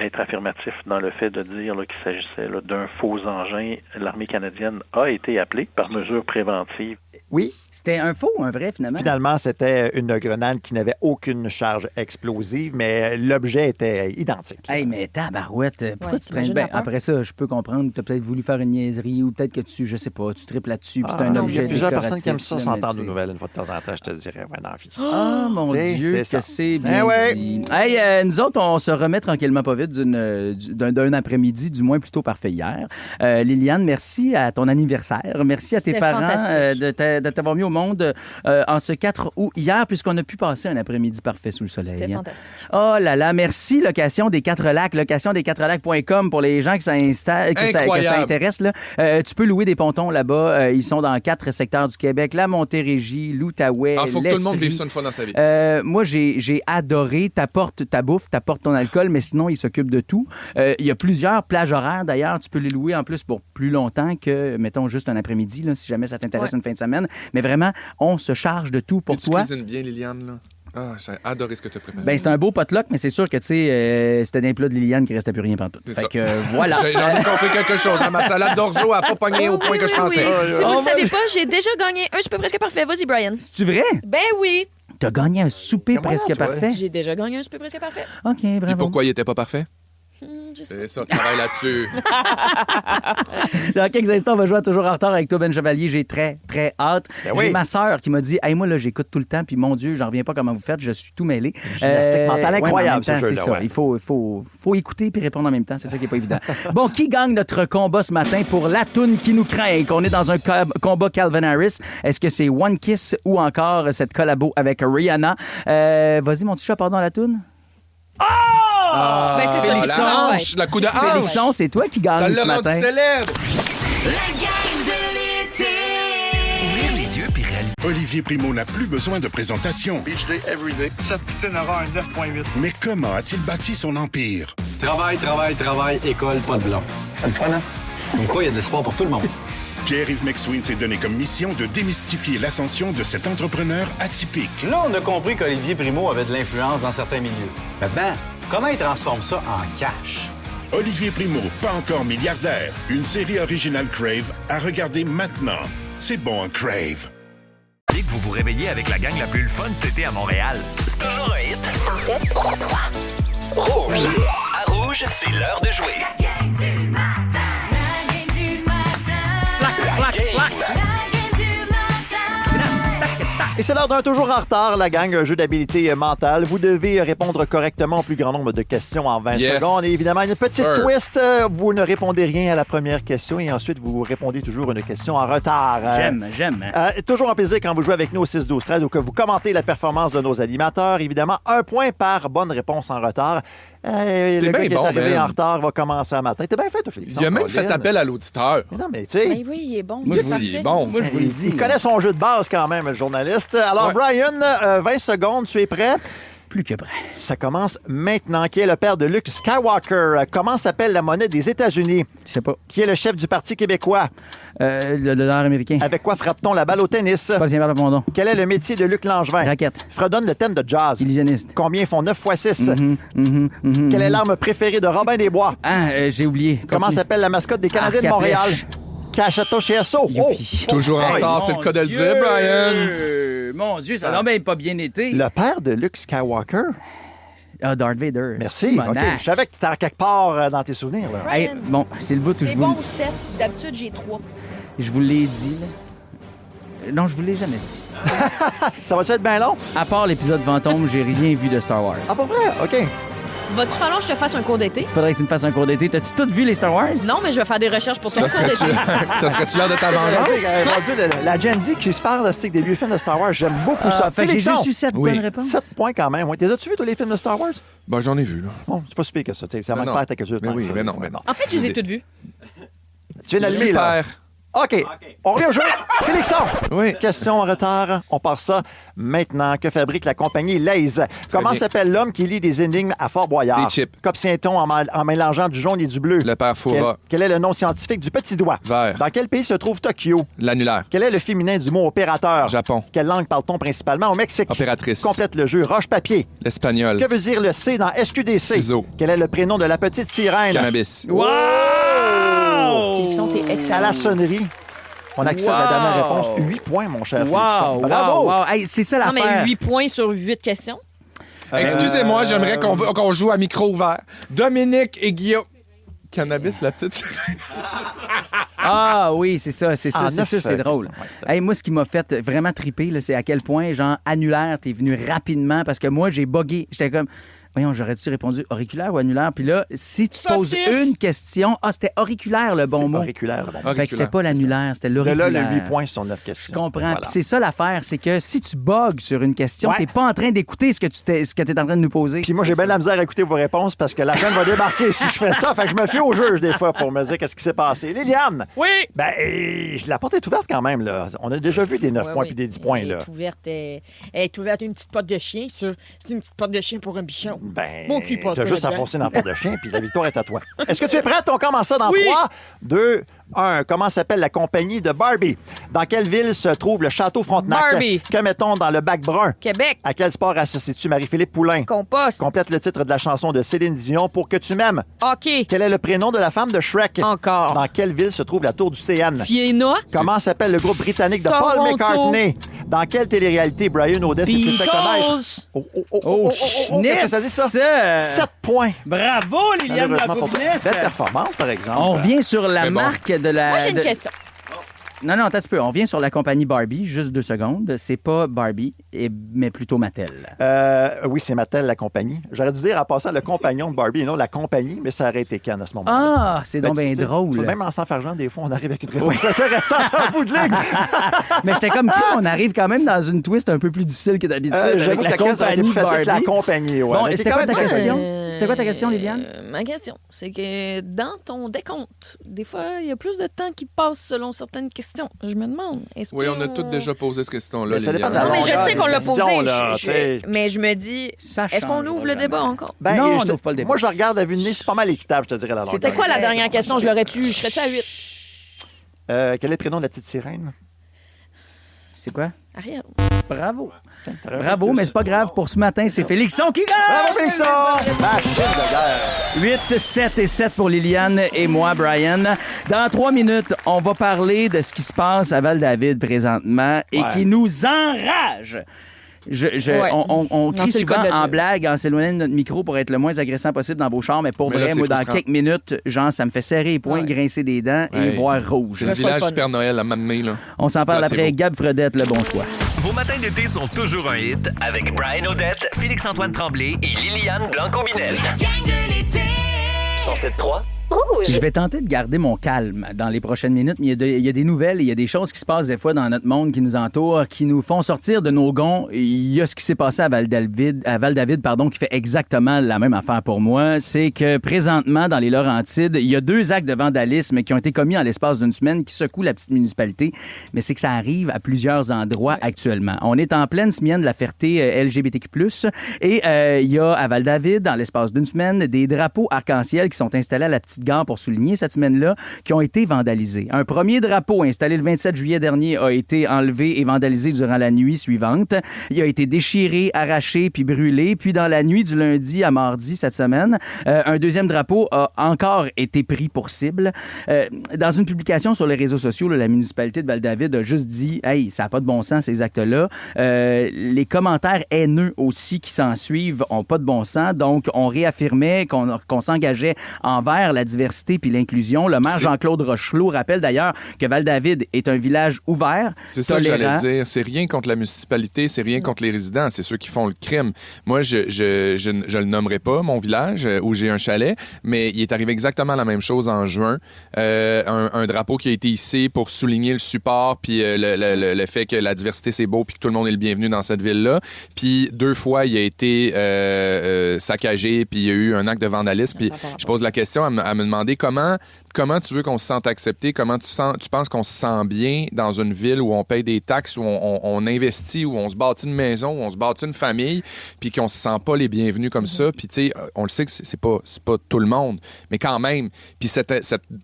être affirmatif dans le fait de dire qu'il s'agissait d'un faux engin. L'armée canadienne a été appelée par mesure préventive. Oui. C'était un faux ou un vrai, finalement? Finalement, c'était une grenade qui n'avait aucune charge explosive, mais l'objet était identique. Hey, mais tabarouette, pourquoi tu traînes? t'imagines Ben, la peur? après ça, je peux comprendre. Tu as peut-être voulu faire une niaiserie ou peut-être que tu, je sais pas, tu tripes là-dessus, puis c'est un Il y objet a plusieurs décoratif, personnes qui aiment ça, là, s'entendre mais aux nouvelles une fois de temps en temps, je te dirais. Ouais, dans la vie. Ah, mon T'sais, Dieu, c'est que ça. c'est bien ouais. dit. Hey, nous autres, on se remet tranquillement pas vite d'un après-midi, du moins plutôt parfait hier. Liliane, merci à ton anniversaire. Merci à tes C'était parents fantastique. de t'avoir mis au monde en ce 4 août hier, puisqu'on a pu passer un après-midi parfait sous le soleil. C'était hein. fantastique. Oh là là, merci, Location des Quatre Lacs, locationdesquatrelacs.com pour les gens que ça intéresse. Là. Tu peux louer des pontons là-bas. Ils sont dans 4 secteurs du Québec, la Montérégie, l'Outaouais, Il faut que tout le monde l'Estrie. vive ça une fois dans sa vie. Moi, j'ai adoré. T'apportes ta bouffe, t'apportes ton alcool, mais sinon, ils s'occupent de tout. Il y a plusieurs plages horaires, d'ailleurs. Tu peux les louer en plus pour plus longtemps que, mettons, juste un après-midi, là, si jamais ça t'intéresse une fin de semaine. Mais vraiment, on se charge de tout pour Tu toi. cuisines bien, Liliane, là. Ah, j'ai adoré ce que tu as préparé. Ben, c'est un beau potluck, mais c'est sûr que, tu sais, c'était d'un plat de Liliane qui restait plus rien pantoute. C'est Fait ça. que, voilà. J'en ai compris quelque chose. Hein? Ma salade d'orzo n'a pas pogné au point que je pensais. Oui. Si vous ne le savez pas, j'ai déjà gagné un souper presque parfait. Vas-y, Brian. C'est-tu vrai? Ben oui. T'as gagné un souper presque parfait? J'ai déjà gagné un souper presque parfait. OK, Puis bravo. pourquoi il n'était pas parfait? C'est ça, travaille là-dessus. Dans quelques instants, on va jouer à Toujours en retard avec toi, Ben Chevalier. J'ai très, très hâte. Ben oui. J'ai ma sœur qui m'a dit, hey, moi, là, j'écoute tout le temps, puis mon Dieu, j'en reviens pas comment vous faites, je suis tout mêlé. Gymnastique mentale incroyable, ouais, mais en même temps, ce jeu-là, c'est ça. ouais. Il faut écouter puis répondre en même temps. C'est ça qui est pas évident. Bon, qui gagne notre combat ce matin pour la toune qui nous craint? On est dans un combat Calvin Harris. Est-ce que c'est One Kiss ou encore cette collabo avec Rihanna? Vas-y, mon petit chat, pardon, la toune. Ah, Ben, c'est ça, c'est ça. la hanche, la coup de hanche. Félixon, c'est toi qui Ça gagne l'a ce rendu matin. célèbre. La gang de l'été. Ouvrir les yeux puis réaliser. Olivier Primo n'a plus besoin de présentation. Beach day everyday. Cette poutine aura un 9.8. Mais comment a-t-il bâti son empire? Travail, école, pas de blanc. C'est le fun, hein? Comme quoi, il y a de l'espoir pour tout le monde. Pierre-Yves McSween s'est donné comme mission de démystifier l'ascension de cet entrepreneur atypique. Là, on a compris qu'Olivier Primo avait de l'influence dans certains milieux. Maintenant, comment il transforme ça en cash? Olivier Primo, pas encore milliardaire. Une série originale Crave à regarder maintenant. C'est bon, Crave. Dès que vous vous réveillez avec la gang la plus le fun cet été à Montréal, c'est toujours un hit. En fait, 3. Rouge. À Rouge, c'est l'heure de jouer. La gang du matin. La gang du matin. La game. La gang du matin. Et c'est l'heure d'un Toujours en retard, la gang, un jeu d'habilité mentale. Vous devez répondre correctement au plus grand nombre de questions en 20 Yes. secondes. Et évidemment, une petite Sir. twist. Vous ne répondez rien à la première question et ensuite, vous répondez toujours une question en retard. J'aime. Toujours un plaisir quand vous jouez avec nous au 6-12-13 ou que vous commentez la performance de nos animateurs. Évidemment, 1 point par bonne réponse en retard. Le bien gars qui bon, est arrivé Ben. en retard va commencer à matin. T'es bien fait, toi, Félix. Il a même fait appel à l'auditeur. Mais non, mais tu sais... Ben oui, il est bon. Moi, il je est dis, il est parfait. bon. Moi, je vous le dis. Il connaît son jeu de base quand même, le journaliste. Alors, Ouais. Brian, 20 secondes, tu es prêt? Plus que prêt. Ça commence maintenant. Qui est le père de Luke Skywalker? Comment s'appelle la monnaie des États-Unis? Je sais pas. Qui est le chef du Parti québécois? Le dollar américain. Avec quoi frappe-t-on la balle au tennis? Paul Saint-Pierre Plamondon. Quel est le métier de Luc Langevin? Raquette. Fredonne le thème de jazz. Illusionniste. Combien font 9 x 6? Quelle est l'arme préférée de Robin des Bois? J'ai oublié. Comment Continue. s'appelle la mascotte des Canadiens de Arc à Montréal? flèche. Cachato chez Esso. Youpi. Toujours en Hey, retard, c'est le cas de le dire, Brian. Mon Dieu, ça n'a même pas bien été. Le père de Luke Skywalker? Ah, Darth Vader. Merci. Simonac. OK, je savais que tu étais en quelque part dans tes souvenirs. Là. Hey, bon, c'est le bout où C'est je bon vous, 7. D'habitude, j'ai 3. je vous l'ai dit. Là. Non, je vous l'ai jamais dit. Ça va-tu être bien long? À part l'épisode Fantôme, j'ai rien vu de Star Wars. Ah, pas vrai? OK. Va-tu falloir que je te fasse un cours d'été? Faudrait que tu me fasses un cours d'été. T'as-tu tout vu les Star Wars? Non, mais je vais faire des recherches pour ton Ça cours d'été. serait-tu l'heure de ta vengeance? Mon Dieu, la Gen Z qui se parle, c'est des vieux films de Star Wars. J'aime beaucoup ça. Fait que j'ai Félixon, juste eu 7 Oui. bonnes réponses. 7 points quand même. Ouais. T'es as-tu vu tous les films de Star Wars? Ben, j'en ai vu, là. Bon, c'est pas si pire que ça. Tu sais, ça Ben manque non. pas à ta culture. Mais tant que oui, ça. mais non. En fait, je les ai toutes vues. Tu viens d'allumer, là. Super. OK. On revient au jeu. Félixon. Oui. Question en retard. On part ça maintenant. Que fabrique la compagnie Lay's? Comment bien. s'appelle l'homme qui lit des énigmes à Fort Boyard? Des chips. Qu'obtient-on en mélangeant du jaune et du bleu? Le père Foura. Quel est le nom scientifique du petit doigt? Vert. Dans quel pays se trouve Tokyo? L'annulaire. Quel est le féminin du mot opérateur? Japon. Quelle langue parle-t-on principalement au Mexique? Opératrice. Complète le jeu. Roche-papier. L'espagnol. Que veut dire le C dans SQDC? Ciseaux. Quel est le prénom de la petite sirène? Cannabis. Wow! Félixon, t'es À excellent. la sonnerie. On accepte la dernière réponse. 8 points, mon cher Félix. Bravo! Wow. Hey, c'est ça Non, l'affaire. mais 8 points sur 8 questions. Excusez-moi, j'aimerais qu'on joue à micro ouvert. Dominique et Guillaume. Cannabis, la petite sirène. Ah oui, c'est ça, c'est drôle. Ouais, Hey, moi, ce qui m'a fait vraiment triper, là, c'est à quel point, genre, annulaire, t'es venu rapidement parce que moi, j'ai bugué. J'étais comme... Voyons, j'aurais-tu répondu auriculaire ou annulaire? Puis là, si tu poses une question... Ah, c'était auriculaire, le bon mot. Auriculaire, le bon mot. Fait que c'était pas l'annulaire, c'était l'auriculaire. De là, le 8 points sur 9 questions. Je comprends. Voilà. Puis c'est ça l'affaire, c'est que si tu bugs sur une question, t'es pas en train d'écouter ce que tu es en train de nous poser. Puis moi, j'ai bien la misère à écouter vos réponses parce que la chaîne va débarquer si je fais ça. Fait que je me fie au juge des fois pour me dire qu'est-ce qui s'est passé. Liliane! Oui! Ben, la porte est ouverte quand même, là. On a déjà vu des 9 points puis des 10 points, là. Elle est ouverte une petite porte de chien, ça. C'est une petite porte de chien pour un bichon. Ben, Bon cul, pas tu as juste à foncer dans la porte de chien puis la victoire est à toi. Est-ce que tu es prête? On commence ça dans 3, 2, 1. Comment s'appelle la compagnie de Barbie? Dans quelle ville se trouve le château Frontenac? Barbie. Que mettons dans le bac brun? Québec. À quel sport associes-tu Marie-Philippe Poulain? Compost. Complète le titre de la chanson de Céline Dion, Pour que tu m'aimes. Hockey. Quel est le prénom de la femme de Shrek? Encore. Dans quelle ville se trouve la tour du CN? Fiena. Comment s'appelle le groupe britannique de Toronto. Paul McCartney? Dans quelle télé-réalité Brian O'Day s'est-il fait connaître? Qu'est-ce que ça dit, ça? 7 points. Bravo, Liliane Malheureusement pour toi. Blanco-Binette. Belle performance, par exemple. On revient sur la Très bon. marque de la... Moi, j'ai une de- question. Non, attends un petit peu. On revient sur la compagnie Barbie, juste 2 secondes. C'est pas Barbie, mais plutôt Mattel. Oui, c'est Mattel, la compagnie. J'aurais dû dire en passant le compagnon de Barbie et non la compagnie, mais ça aurait été Cannes à ce moment-là. Ah, c'est donc bien tu- drôle. tu- Même en s'enfargeant, des fois, on arrive avec une réponse intéressante en bout de ligne. Mais j'étais comme, on arrive quand même dans une twist un peu plus difficile que d'habitude avec J'avoue que la la Cannes, ça aurait été compagnie plus facile que la Barbie. compagnie. Ouais. Bon, Mais c'était quand quoi ta même très- question? C'était quoi ta question, Liliane? Ma question, c'est que dans ton décompte, des fois, il y a plus de temps qui passe selon certaines questions. Je me demande, est-ce Oui, que... on a toutes déjà posé cette question-là. Mais ça Liliane. dépend de la Non, mais je longueur sais qu'on des l'a questions, posé. là, tu sais. Mais je me dis, est-ce qu'on ouvre le débat encore? Ben, Non, je on te- n'ouvre pas le débat. Moi, je regarde à vue de nez, c'est pas mal équitable, je te dirais, la longueur. C'était quoi la dernière question? Je l'aurais-tu? Je serais-tu à 8? Quel est le prénom de la petite sirène? C'est quoi? Ariel. Bravo. Bravo, mais c'est pas grave. Pour ce matin, c'est Félixon qui gagne! Bravo, Félixon! Machine de guerre! 8, 7 et 7 pour Liliane et moi, Brian. Dans 3 minutes, on va parler de ce qui se passe à Val-David présentement et qui nous enrage. Ouais. On crie c'est le cas souvent de le en dire. blague, en s'éloignant de notre micro pour être le moins agressant possible dans vos chars, mais pour Mais là, vrai, c'est moi, dans frustrant. quelques minutes, genre, ça me fait serrer les poings, Ouais. grincer des dents et Ouais. voir rouge. C'est le village du Père Noël à m'amener, là. On s'en parle Placebo. après. Gab Fredette, le bon choix. Vos matins d'été sont toujours un hit avec Brian O'Dette, Félix-Antoine Tremblay et Liliane Blanco-Binette. 107.3 Je vais tenter de garder mon calme dans les prochaines minutes, mais il y a des nouvelles, il y a des choses qui se passent des fois dans notre monde qui nous entoure, qui nous font sortir de nos gonds. Il y a ce qui s'est passé à Val-David, qui fait exactement la même affaire pour moi. C'est que présentement, dans les Laurentides, il y a 2 actes de vandalisme qui ont été commis en l'espace d'une semaine qui secouent la petite municipalité, mais c'est que ça arrive à plusieurs endroits actuellement. On est en pleine semaine de la fierté LGBTQ+, et il y a à Val-David, dans l'espace d'une semaine, des drapeaux arc-en-ciel qui sont installés à la petite gare pour souligner cette semaine-là, qui ont été vandalisés. Un premier drapeau installé le 27 juillet dernier a été enlevé et vandalisé durant la nuit suivante. Il a été déchiré, arraché puis brûlé. Puis dans la nuit du lundi à mardi cette semaine, un deuxième drapeau a encore été pris pour cible. Dans une publication sur les réseaux sociaux, là, la municipalité de Val-David a juste dit « Hey, ça n'a pas de bon sens ces actes-là. » Les commentaires haineux aussi qui s'en suivent n'ont pas de bon sens. Donc, on réaffirmait qu'on s'engageait envers la diversité puis l'inclusion. Le maire Jean-Claude Rochelot rappelle d'ailleurs que Val-David est un village ouvert, C'est ça que tolérant. j'allais dire. C'est rien contre la municipalité, c'est rien contre les résidents, c'est ceux qui font le crime. Moi, je le nommerai pas, mon village, où j'ai un chalet, mais il est arrivé exactement la même chose en juin. Un drapeau qui a été hissé pour souligner le support, puis le fait que la diversité, c'est beau, puis que tout le monde est le bienvenu dans cette ville-là. Puis 2 fois, il a été saccagé, puis il y a eu un acte de vandalisme. Puis je pose la question à me demander comment tu veux qu'on se sente accepté, comment tu penses qu'on se sent bien dans une ville où on paye des taxes, où on investit, où on se bâtit une maison, où on se bâtit une famille, puis qu'on se sent pas les bienvenus comme ça. Puis tu sais, on le sait que c'est pas tout le monde, mais quand même. Puis cette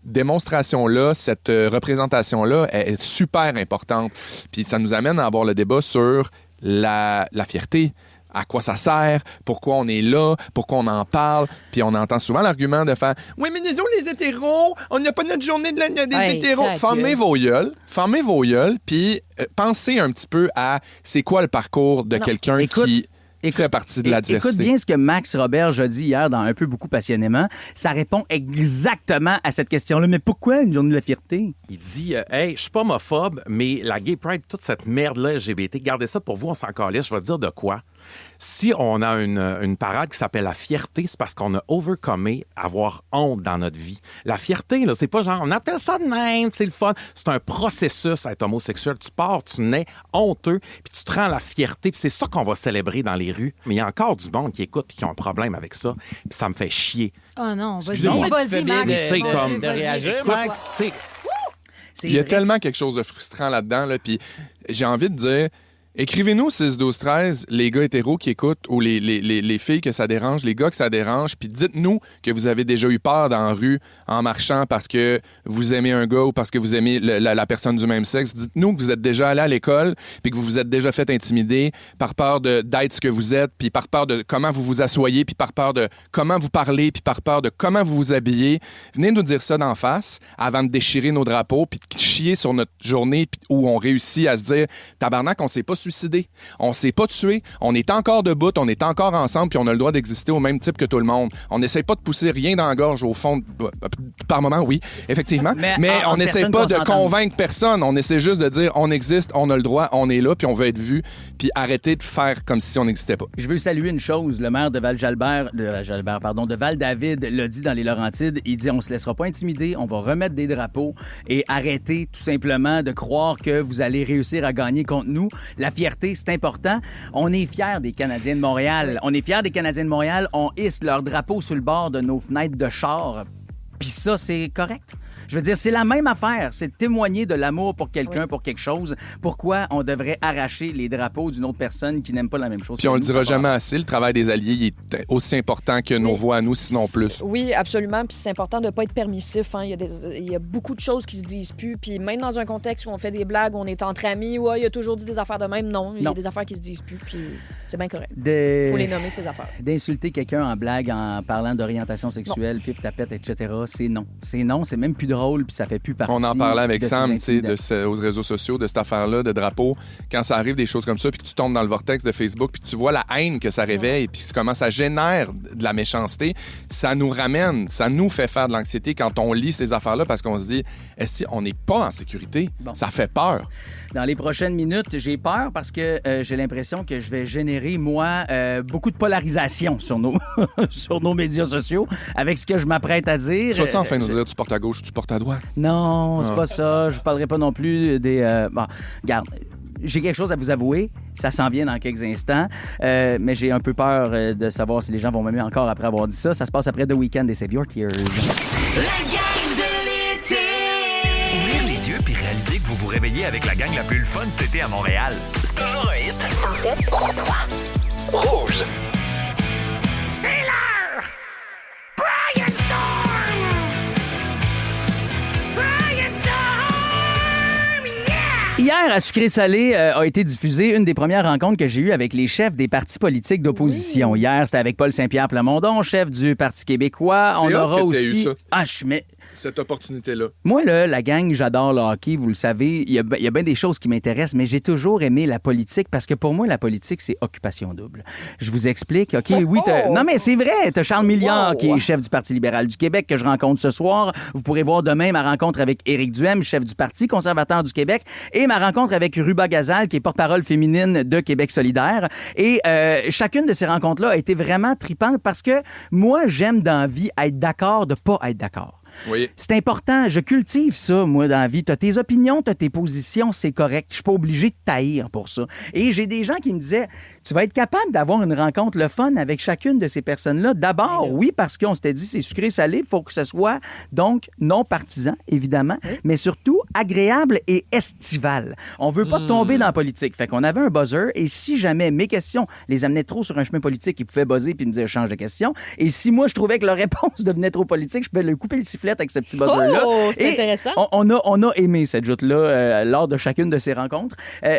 démonstration-là, cette représentation-là est super importante. Puis ça nous amène à avoir le débat sur la fierté. à quoi ça sert, pourquoi on est là, pourquoi on en parle. Puis on entend souvent l'argument de faire « Oui, mais nous autres, les hétéros, on n'a pas notre journée des hétéros. » Fermez vos gueules, puis pensez un petit peu à c'est quoi le parcours de quelqu'un qui fait partie de la diversité. Écoute bien ce que Max Roberge a dit hier dans Un peu beaucoup passionnément. Ça répond exactement à cette question-là. Mais pourquoi une journée de la fierté? Il dit hey, je suis pas homophobe, mais la Gay Pride, toute cette merde-là LGBT, gardez ça pour vous, on s'en calisse. Je vais te dire de quoi. Si on a une parade qui s'appelle la fierté, c'est parce qu'on a overcomé avoir honte dans notre vie. La fierté, là, c'est pas genre, on appelle ça de même, c'est le fun. C'est un processus à être homosexuel. Tu pars, tu nais honteux, puis tu te rends à la fierté, puis c'est ça qu'on va célébrer dans les rues. Mais il y a encore du monde qui écoute puis qui ont un problème avec ça, puis ça me fait chier. Oh non, vas-y, Max. De réagir, Max. Il y a tellement quelque chose de frustrant là-dedans, là, puis j'ai envie de dire... Écrivez-nous 6-12-13, les gars hétéros qui écoutent ou les filles que ça dérange, les gars que ça dérange, puis dites-nous que vous avez déjà eu peur dans la rue en marchant parce que vous aimez un gars ou parce que vous aimez la personne du même sexe. Dites-nous que vous êtes déjà allé à l'école puis que vous vous êtes déjà fait intimider par peur d'être ce que vous êtes, puis par peur de comment vous vous asseyez, puis par peur de comment vous parlez, puis par peur de comment vous vous habillez. Venez nous dire ça d'en face avant de déchirer nos drapeaux puis de chier sur notre journée où on réussit à se dire « Tabarnak, on s'est pas suicidé. On s'est pas tué. On est encore debout. On est encore ensemble. Puis on a le droit d'exister au même type que tout le monde. On n'essaie pas de pousser rien dans la gorge au fond. Par moment, oui, effectivement. Mais on n'essaie pas de convaincre personne. On essaie juste de dire on existe, on a le droit, on est là, puis on veut être vu. Puis arrêter de faire comme si on n'existait pas. Je veux saluer une chose. Le maire de de Val-David l'a dit dans les Laurentides. Il dit on se laissera pas intimider. On va remettre des drapeaux et arrêter tout simplement de croire que vous allez réussir à gagner contre nous. La fierté, c'est important. On est fiers des Canadiens de Montréal. On est fiers des Canadiens de Montréal. On hisse leur drapeau sur le bord de nos fenêtres de char. Puis ça, c'est correct. Je veux dire, c'est la même affaire. C'est témoigner de l'amour pour quelqu'un, pour quelque chose. Pourquoi on devrait arracher les drapeaux d'une autre personne qui n'aime pas la même chose? Puis on le dira jamais assez, le travail des alliés il est aussi important que nos voix à nous, sinon plus. Oui, absolument. Puis c'est important de ne pas être permissif. Hein. Il y a beaucoup de choses qui se disent plus. Puis même dans un contexte où on fait des blagues, on est entre amis, il a toujours dit des affaires de même. Non, il y a des affaires qui se disent plus. Puis c'est bien correct. Il faut les nommer, ces affaires. D'insulter quelqu'un en blague, en parlant d'orientation sexuelle, pif, tapette, etc., c'est non. C'est non, c'est même plus drôle, puis ça fait plus partie. On en parlait avec Sam, tu sais, aux réseaux sociaux, de cette affaire-là, de drapeau. Quand ça arrive des choses comme ça, puis que tu tombes dans le vortex de Facebook, puis tu vois la haine que ça réveille, puis comment ça génère de la méchanceté, ça nous ramène, ça nous fait faire de l'anxiété quand on lit ces affaires-là, parce qu'on se dit, est-ce qu'on n'est pas en sécurité? Bon. Ça fait peur. Dans les prochaines minutes, j'ai peur parce que j'ai l'impression que je vais générer, moi, beaucoup de polarisation sur nos, sur nos médias sociaux avec ce que je m'apprête à dire. Tu vas-tu enfin nous dire tu portes à gauche ou tu portes à droite? Non, c'est pas ça. Je parlerai pas non plus des... Bon, regarde, j'ai quelque chose à vous avouer. Ça s'en vient dans quelques instants. Mais j'ai un peu peur de savoir si les gens vont m'aimer encore après avoir dit ça. Ça se passe après The Weeknd et Save Your Tears. La gang de l'été! Ouvrir les yeux puis réaliser que vous vous réveillez avec la gang la plus fun cet été à Montréal. C'est toujours un hit. En fait, 3. Rouge. C'est l'heure! Brian Storm! Brian Storm! Yeah! Hier, à Sucré-Salé a été diffusée une des premières rencontres que j'ai eues avec les chefs des partis politiques d'opposition. Oui. Hier, c'était avec Paul Saint-Pierre Plamondon, chef du Parti québécois. C'est on aura aussi... eu ça. Ah, cette opportunité-là. Moi, là, la gang, j'adore le hockey, vous le savez. Il y a bien des choses qui m'intéressent, mais j'ai toujours aimé la politique parce que pour moi, la politique, c'est occupation double. Je vous explique. OK, oui, non, mais c'est vrai. T'as Charles Milliard, qui est chef du Parti libéral du Québec, que je rencontre ce soir. Vous pourrez voir demain ma rencontre avec Éric Duhem, chef du Parti conservateur du Québec, et ma rencontre avec Ruba Gazal, qui est porte-parole féminine de Québec solidaire. Et chacune de ces rencontres-là a été vraiment tripante parce que moi, j'aime dans la vie être d'accord de pas être d'accord. Oui. C'est important. Je cultive ça, moi, dans la vie. T'as tes opinions, t'as tes positions, c'est correct. Je suis pas obligé de t'haïr pour ça. Et j'ai des gens qui me disaient, tu vas être capable d'avoir une rencontre le fun avec chacune de ces personnes-là. D'abord, oui, parce qu'on s'était dit, c'est sucré-salé, il faut que ce soit, donc, non partisan, évidemment, mais surtout agréable et estival. On veut pas tomber dans la politique. Fait qu'on avait un buzzer et si jamais mes questions les amenaient trop sur un chemin politique, ils pouvaient buzzer puis me dire change de question. Et si moi je trouvais que leur réponse devenait trop politique, je pouvais lui couper le sifflet avec ce petit buzzer-là. Oh, c'est et intéressant. On a aimé cette joute-là lors de chacune de ces rencontres.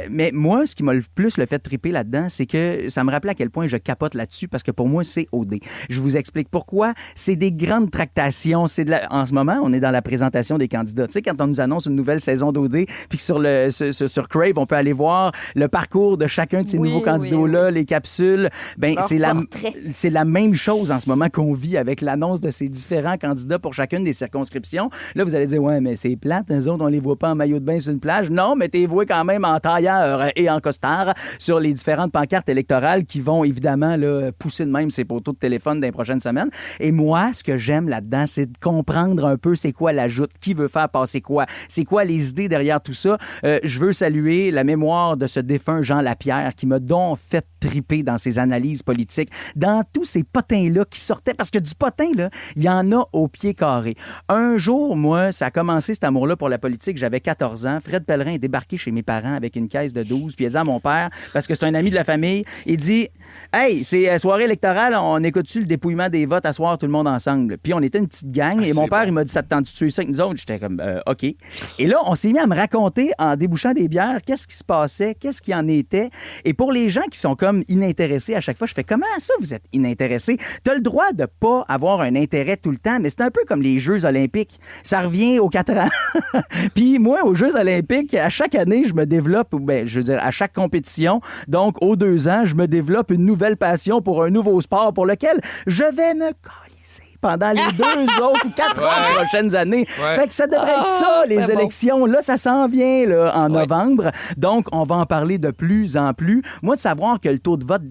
Mais moi, ce qui m'a le plus fait triper là-dedans, c'est que ça me rappelait à quel point je capote là-dessus parce que pour moi, c'est OD. Je vous explique pourquoi. C'est des grandes tractations. En ce moment, on est dans la présentation des candidats. Tu sais, quand on nous annonce une nouvelle saison d'OD, puis que sur Crave, on peut aller voir le parcours de chacun de ces nouveaux candidats-là, les capsules. Ben, c'est la même chose en ce moment qu'on vit avec l'annonce de ces différents candidats pour chacune des circonscriptions. Là, vous allez dire, ouais, mais c'est plate, eux autres, on les voit pas en maillot de bain sur une plage. Non, mais t'es voué quand même en tailleur et en costard sur les différentes pancartes électorales qui vont évidemment là, pousser de même ces poteaux de téléphone dans les prochaines semaines. Et moi, ce que j'aime là-dedans, c'est de comprendre un peu c'est quoi la joute, qui veut faire passer quoi, c'est quoi les idées derrière tout ça. Je veux saluer la mémoire de ce défunt Jean Lapierre qui m'a donc fait triper dans ses analyses politiques, dans tous ces potins-là qui sortaient, parce que du potin, là, il y en a au pied carré. Un jour, moi, ça a commencé cet amour-là pour la politique, j'avais 14 ans. Fred Pellerin est débarqué chez mes parents avec une caisse de 12, puis il a dit à mon père, parce que c'est un ami de la famille, il dit « Hey, c'est soirée électorale, on écoute-tu le dépouillement des votes à soir, tout le monde ensemble? » Puis on était une petite gang, et mon père, il m'a dit « Ça te tente de tuer ça avec nous autres? » J'étais comme « OK. » Et là, on s'est mis à me raconter, en débouchant des bières, qu'est-ce qui se passait, qu'est-ce qui en était. Et pour les gens qui sont comme inintéressés à chaque fois, je fais « Comment ça, vous êtes inintéressés? T'as le droit de pas avoir un intérêt tout le temps, mais c'est un peu comme les Jeux olympiques. Ça revient aux 4 ans. » Puis moi, aux Jeux olympiques, à chaque année, je me développe, je veux dire, à chaque compétition, donc aux 2 ans, je me développe une nouvelle passion pour un nouveau sport pour lequel je vais me colisser pendant les 2 autres ou 4 prochaines années. Fait que ça devrait être ça, les élections. Là, ça s'en vient là, en novembre. Donc, on va en parler de plus en plus. Moi, de savoir que le taux de vote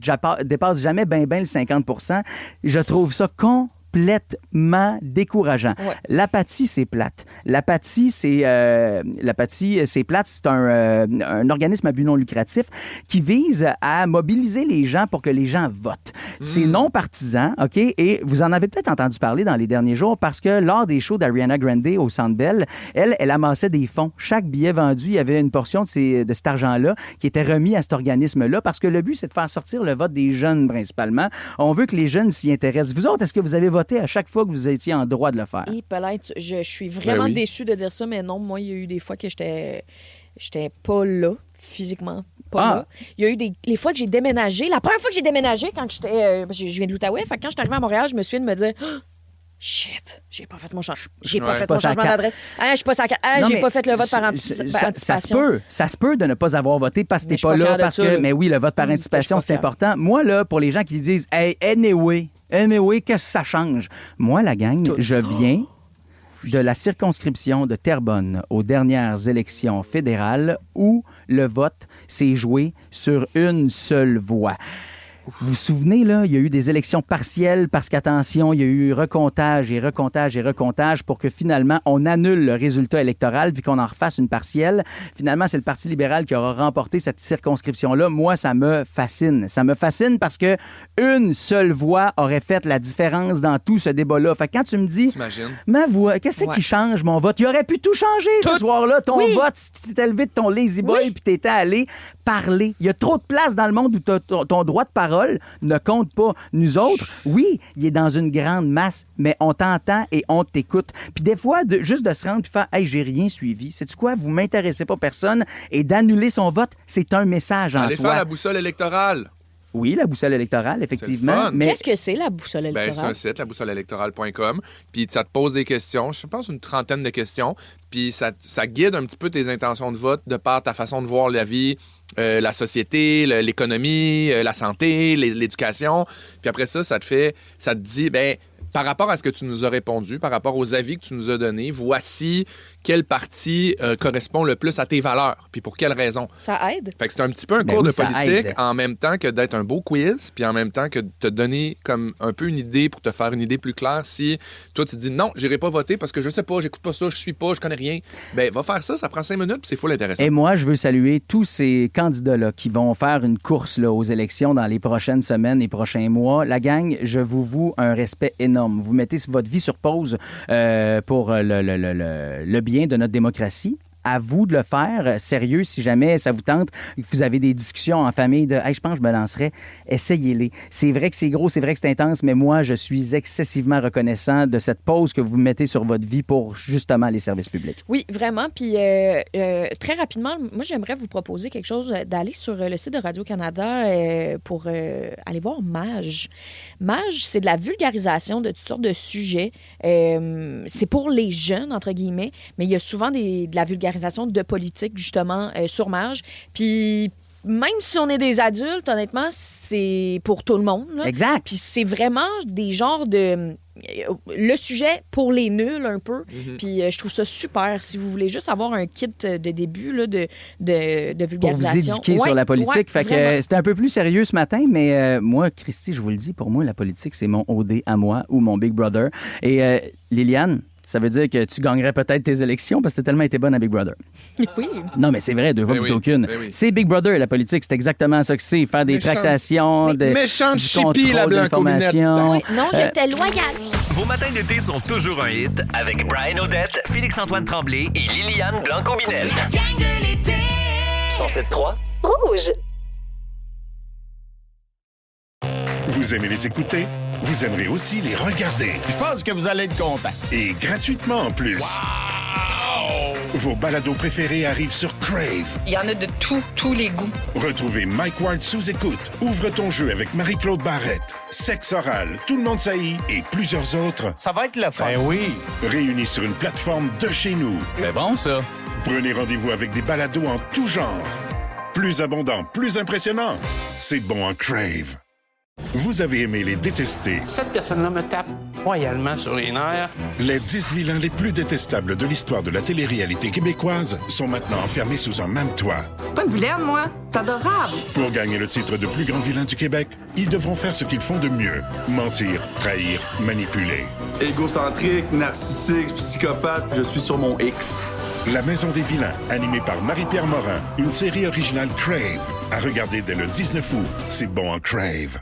dépasse jamais bien le 50%, je trouve ça complètement décourageant. L'apathie, c'est plate. L'apathie, c'est plate. C'est un organisme à but non lucratif qui vise à mobiliser les gens pour que les gens votent. C'est non partisan, OK? Et vous en avez peut-être entendu parler dans les derniers jours parce que lors des shows d'Ariana Grande au Centre Bell, elle amassait des fonds. Chaque billet vendu, il y avait une portion de cet argent-là qui était remis à cet organisme-là parce que le but, c'est de faire sortir le vote des jeunes principalement. On veut que les jeunes s'y intéressent. Vous autres, est-ce que vous avez voté à chaque fois que vous étiez en droit de le faire? Et peut-être, je suis vraiment déçue de dire ça, mais non, moi, il y a eu des fois que j'étais pas là, physiquement. Là. Il y a eu les fois que j'ai déménagé. La première fois que j'ai déménagé, quand je viens de l'Outaouais, fait que quand je suis arrivée à Montréal, je me souviens de me dire shit, j'ai pas fait mon changement d'adresse. Je suis pas j'ai pas fait le vote par anticipation. Ça se peut de ne pas avoir voté parce que t'es pas là. Mais oui, le vote par anticipation, c'est important. Moi, là, pour les gens qui disent hey, anyway, qu'est-ce que ça change? Moi, la gang, je viens de la circonscription de Terrebonne aux dernières élections fédérales où le vote s'est joué sur une seule voix. Vous vous souvenez, là, il y a eu des élections partielles parce qu'attention, il y a eu recomptage pour que finalement, on annule le résultat électoral puis qu'on en refasse une partielle. Finalement, c'est le Parti libéral qui aura remporté cette circonscription-là. Moi, ça me fascine. Ça me fascine parce que une seule voix aurait fait la différence dans tout ce débat-là. Fait que quand tu me dis, ma voix, qu'est-ce qui change mon vote? Il aurait pu tout changer ce soir-là. Ton vote, si tu t'étais levé de ton lazy boy puis t'étais allé parler. Il y a trop de place dans le monde où ton droit de parole ne compte pas. Nous autres, oui, il est dans une grande masse, mais on t'entend et on t'écoute. Puis des fois, juste de se rendre puis faire « Hey, j'ai rien suivi. Sais-tu quoi? Vous m'intéressez pas personne. » Et d'annuler son vote, c'est un message en soi. Allez faire la boussole électorale. Oui, la boussole électorale, effectivement. Mais qu'est-ce que c'est, la boussole électorale? C'est un site, laboussoleélectorale.com. Puis ça te pose des questions, je pense une 30aine de questions. Puis ça guide un petit peu tes intentions de vote de par ta façon de voir la vie, la société, l'économie, la santé, l'éducation. Puis après ça, ça te dit, par rapport à ce que tu nous as répondu, par rapport aux avis que tu nous as donnés, voici quel parti correspond le plus à tes valeurs, puis pour quelle raison. Ça aide. Fait que c'est un petit peu un cours de politique en même temps que d'être un beau quiz, puis en même temps que de te donner comme un peu une idée pour te faire une idée plus claire. Si toi, tu dis non, j'irai pas voter parce que je sais pas, j'écoute pas ça, je suis pas, je connais rien, va faire ça prend 5 minutes, puis c'est full intéressant. Et moi, je veux saluer tous ces candidats-là qui vont faire une course là, aux élections dans les prochaines semaines et prochains mois. La gang, je vous voue un respect énorme. Vous mettez votre vie sur pause pour le bien de notre démocratie. à vous de le faire. Sérieux, si jamais ça vous tente, vous avez des discussions en famille de « Hey, je pense que je me lancerais », essayez-les. C'est vrai que c'est gros, c'est vrai que c'est intense, mais moi, je suis excessivement reconnaissant de cette pause que vous mettez sur votre vie pour justement les services publics. Oui, vraiment. Puis très rapidement, moi, j'aimerais vous proposer quelque chose, d'aller sur le site de Radio-Canada pour aller voir MAGE. MAGE, c'est de la vulgarisation de toutes sortes de sujets. C'est pour les jeunes, entre guillemets, mais il y a souvent de la vulgarisation de politique, justement, sur MAGE. Puis même si on est des adultes, honnêtement, c'est pour tout le monde. Là. Exact. Puis c'est vraiment des genres de... le sujet pour les nuls, un peu. Puis je trouve ça super. Si vous voulez juste avoir un kit de début là, de vulgarisation. Pour vous éduquer sur la politique. Fait que c'était un peu plus sérieux ce matin, mais moi, Christy, je vous le dis, pour moi, la politique, c'est mon OD à moi ou mon Big Brother. Et Liliane, ça veut dire que tu gagnerais peut-être tes élections parce que t'as tellement été bonne à Big Brother. Oui. Non, mais c'est vrai, 2 fois plutôt qu'une. C'est Big Brother, la politique, c'est exactement ça que c'est. Faire des tractations, méchante du chipie, la contrôle d'information. Oui, non, j'étais loyale. Vos matins d'été sont toujours un hit avec Brian Odette, Félix-Antoine Tremblay et Liliane Blanco-Binette. La gang de l'été. 107.3 Rouge. Vous aimez les écouter? Vous aimerez aussi les regarder. Je pense que vous allez être content. Et gratuitement en plus. Wow! Vos balados préférés arrivent sur Crave. Il y en a de tous les goûts. Retrouvez Mike Ward sous écoute, Ouvre ton jeu avec Marie-Claude Barrette, Sexe oral, Tout le monde saillit et plusieurs autres. Ça va être le fun. Ben oui. Réunis sur une plateforme de chez nous. C'est bon, ça. Prenez rendez-vous avec des balados en tout genre. Plus abondant, plus impressionnant. C'est bon en Crave. Vous avez aimé les détester. Cette personne-là me tape royalement sur les nerfs. Les 10 vilains les plus détestables de l'histoire de la télé-réalité québécoise sont maintenant enfermés sous un même toit. Pas une vilaine, moi. T'es adorable. Pour gagner le titre de plus grand vilain du Québec, ils devront faire ce qu'ils font de mieux. Mentir, trahir, manipuler. Égocentrique, narcissique, psychopathe, je suis sur mon X. La Maison des vilains, animée par Marie-Pierre Morin, une série originale Crave. À regarder dès le 19 août. C'est bon en Crave.